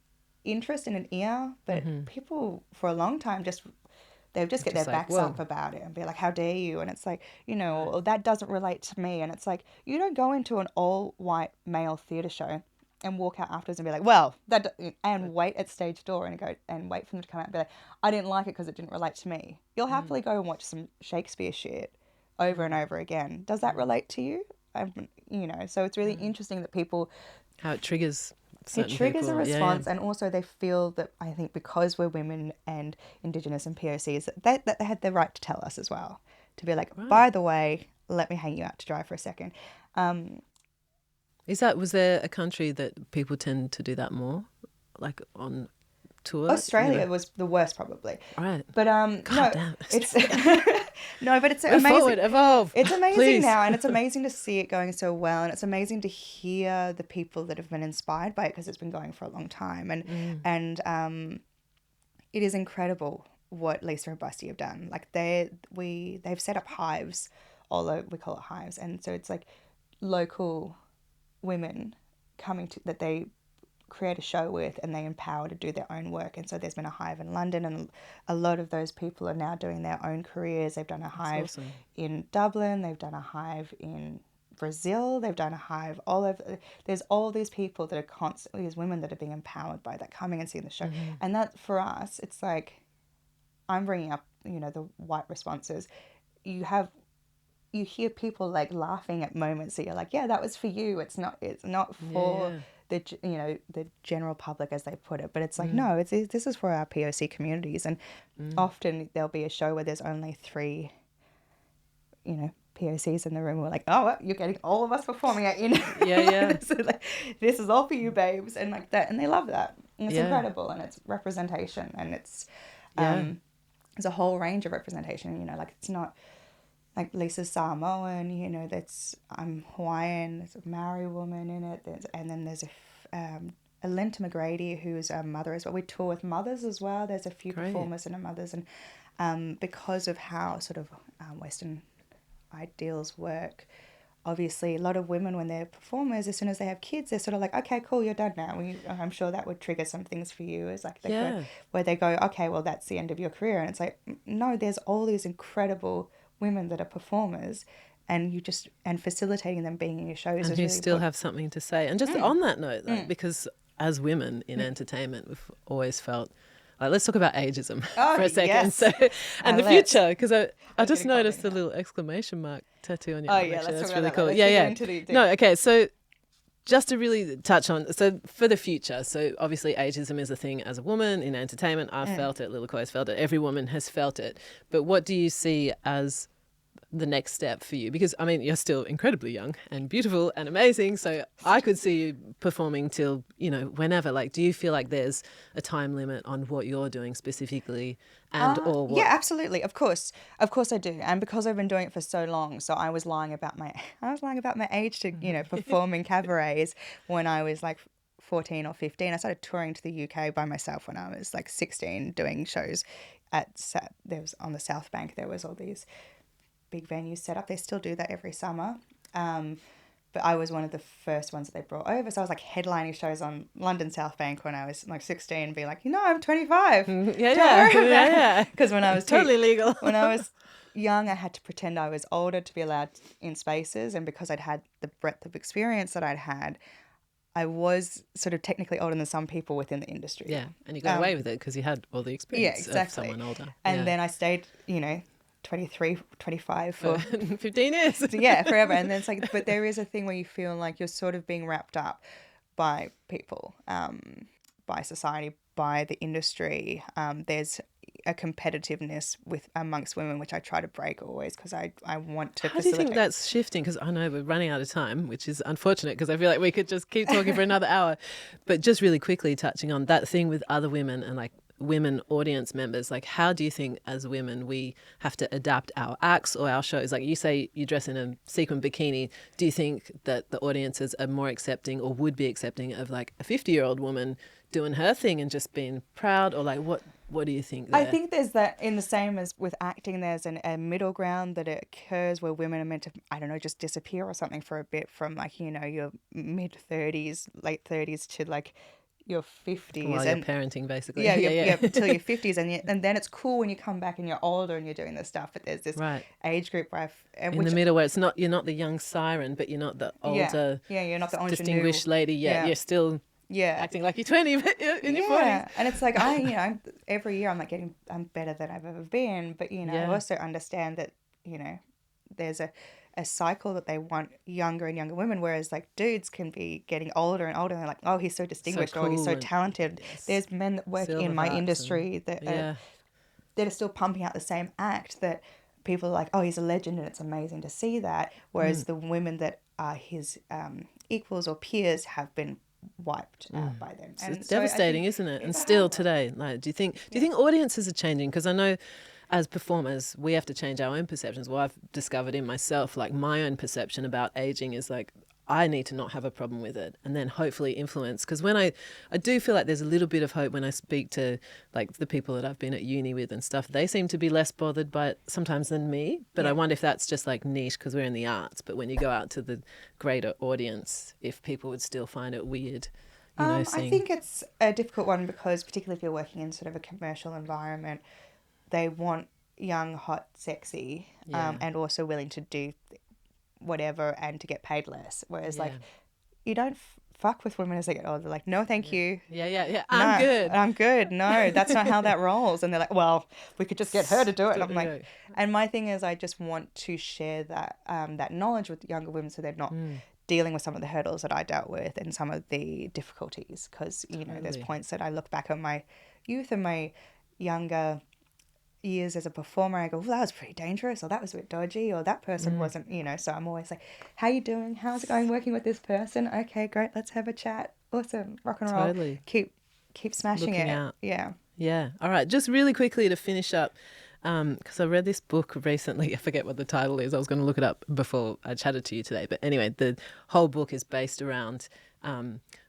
interest and an ear, but people for a long time they'll just get their backs up about it and be like, how dare you? And it's like, or that doesn't relate to me. And it's like, you don't go into an all-white male theatre show and walk out afterwards and be like, well, and wait at stage door and go and wait for them to come out and be like, I didn't like it because it didn't relate to me. You'll happily go and watch some Shakespeare shit over and over again. Does that relate to you? So it's really interesting that people... How it triggers It triggers people. a response, and also they feel that, I think, because we're women and Indigenous and POCs, that they had the right to tell us as well. To be like, by the way, let me hang you out to dry for a second. Was there a country that people tend to do that more, like on tour? Australia was the worst, probably. Right. But Damn. it's no, but it's Move amazing. Forward, evolve. It's amazing Please. now, and it's amazing to see it going so well, and it's amazing to hear the people that have been inspired by it because it's been going for a long time, and it is incredible what Lisa and Busty have done. Like they've set up hives, all over, we call it hives, and so it's like local women coming to that they create a show with and they empower to do their own work. And so there's been a hive in London, and a lot of those people are now doing their own careers. They've done a hive in Dublin, they've done a hive in Brazil, they've done a hive all over. There's all these people that are constantly, these women that are being empowered by that, coming and seeing the show. And that, for us, it's like, I'm bringing up, the white responses. You hear people like laughing at moments that you're like, yeah, that was for you. It's not for the general public, as they put it, but it's like, no, this is for our POC communities. And often there'll be a show where there's only 3 POCs in the room. We're like, oh, well, you're getting all of us performing at so like, this is all for you, babes, and like that, and they love that, and it's incredible, and it's representation, and it's there's a whole range of representation. Like, it's not like Lisa's Samoan, I'm Hawaiian, there's a Maori woman in it, and then there's a Linda McGrady, who's a mother as well. We tour with mothers as well. There's a few performers and mothers, and because of how sort of Western ideals work, obviously a lot of women, when they're performers, as soon as they have kids, they're sort of like, okay, cool, you're done now. I'm sure that would trigger some things for you, is like where they go, okay, well, that's the end of your career. And it's like, no, there's all these incredible women that are performers, and facilitating them being in your shows, and is who really still have something to say. And just on that note, though, because as women in entertainment, we've always felt like, let's talk about ageism for a second. Yes. So, and the future, because I just noticed a little exclamation mark tattoo on your arm. Let's That's talk really about cool. that. Yeah. Into the No, okay, so just to really touch on, so for the future, so obviously ageism is a thing as a woman in entertainment. I've felt it, Lilikoi has felt it, every woman has felt it. But what do you see as the next step for you? Because, I mean, you're still incredibly young and beautiful and amazing, so I could see you performing till, whenever. Like, do you feel like there's a time limit on what you're doing specifically or what? Yeah, absolutely. Of course I do. And because I've been doing it for so long, so I was lying about my age to, perform in cabarets when I was like 14 or 15. I started touring to the UK by myself when I was like 16, doing shows there was on the South Bank. There was all these big venues set up. They still do that every summer. But I was one of the first ones that they brought over. So I was like headlining shows on London South Bank when I was like 16 and be like, I'm 25. Yeah. Because when I was totally legal. When I was young, I had to pretend I was older to be allowed in spaces. And because I'd had the breadth of experience that I'd had, I was sort of technically older than some people within the industry. Yeah. And you got away with it because you had all the experience of someone older. And then I stayed, 23, 25 for 15 years. Yeah, forever. And then it's like, but there is a thing where you feel like you're sort of being wrapped up by people, by society, by the industry. There's a competitiveness amongst women, which I try to break always because I want to How do you think that's shifting? Because I know we're running out of time, which is unfortunate because I feel like we could just keep talking for another hour. But just really quickly touching on that thing with other women and like women audience members, like how do you think as women we have to adapt our acts or our shows? Like you say you dress in a sequin bikini. Do you think that the audiences are more accepting or would be accepting of like a 50-year-old woman doing her thing and just being proud, or like what do you think there? I think there's that, in the same as with acting, there's a middle ground that it occurs where women are meant to, I don't know, just disappear or something for a bit from like, your mid 30s, late 30s to like your 50s. While you're parenting, basically. Yeah, until your 50s. And then it's cool when you come back and you're older and you're doing this stuff. But there's this age group where in the middle where you're not the young siren, but you're not the older, you're not the distinguished lady yet. You're still acting like you're 20, but you're in your 40s. And it's like, every year I'm like I'm better than I've ever been. But, I also understand that, there's a cycle that they want younger and younger women, whereas like dudes can be getting older and older and they're like, oh, he's so distinguished, so cool, or he's so talented. There's men that work in my industry that are still pumping out the same act that people are like, oh, he's a legend and it's amazing to see that. Whereas the women that are his equals or peers have been wiped out by them. So it's devastating, isn't it? And still today, like, do you think audiences are changing? Because I know as performers, we have to change our own perceptions. Well, I've discovered in myself, like my own perception about aging is like, I need to not have a problem with it and then hopefully influence. Because when I do feel like there's a little bit of hope when I speak to like the people that I've been at uni with and stuff, they seem to be less bothered by it sometimes than me. But I wonder if that's just like niche because we're in the arts. But when you go out to the greater audience, if people would still find it weird, I think it's a difficult one because particularly if you're working in sort of a commercial environment, they want young, hot, sexy, and also willing to do whatever and to get paid less. Whereas like you don't fuck with women as they get older. They're like, no, thank you. Yeah. I'm good. No, that's not how that rolls. And they're like, well, we could just get her to do it. And I'm like, and my thing is I just want to share that that knowledge with younger women so they're not dealing with some of the hurdles that I dealt with and some of the difficulties. Because, there's points that I look back on my youth and my younger years as a performer, I go, well, that was pretty dangerous, or that was a bit dodgy, or that person wasn't, so I'm always like, how you doing? How's it going working with this person? Okay, great, let's have a chat. Awesome, rock and roll. Totally. Keep smashing Looking it. out. Yeah. All right, just really quickly to finish up, because I read this book recently. I forget what the title is. I was going to look it up before I chatted to you today. But anyway, the whole book is based around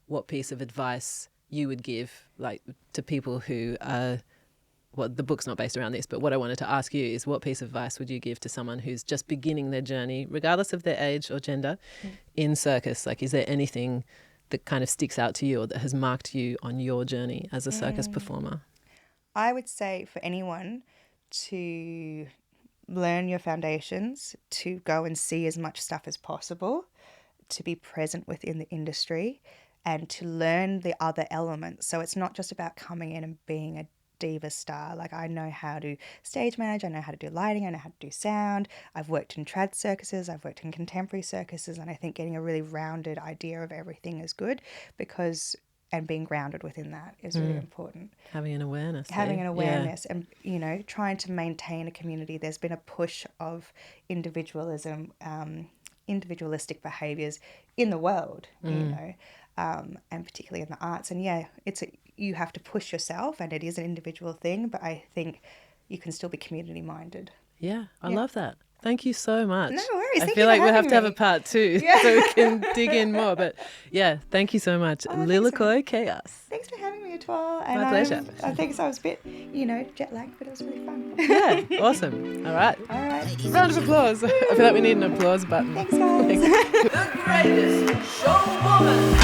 what piece of advice you would give like to people who are, well, the book's not based around this, but what I wanted to ask you is what piece of advice would you give to someone who's just beginning their journey, regardless of their age or gender, in circus? Like, is there anything that kind of sticks out to you or that has marked you on your journey as a circus performer? I would say for anyone to learn your foundations, to go and see as much stuff as possible, to be present within the industry and to learn the other elements. So it's not just about coming in and being a diva star. Like, I know how to stage manage, I know how to do lighting, I know how to do sound. I've worked in trad circuses, I've worked in contemporary circuses, and I think getting a really rounded idea of everything is good and being grounded within that is really important. Having an awareness. Having an awareness and, you know, trying to maintain a community. There's been a push of individualism, individualistic behaviours in the world, you know, and particularly in the arts. And you have to push yourself, and it is an individual thing, but I think you can still be community minded. Yeah, I love that. Thank you so much. No worries. I feel like we'll have to have a part 2 so we can dig in more. But yeah, thank you so much. Lilikoi Kaos. Thanks for having me, Atwal. My pleasure. I think so. I was a bit, you know, jet lagged, but it was really fun. Yeah, awesome. All right. All right. Round of applause. I feel like we need an applause button. Thanks, guys. The greatest showwoman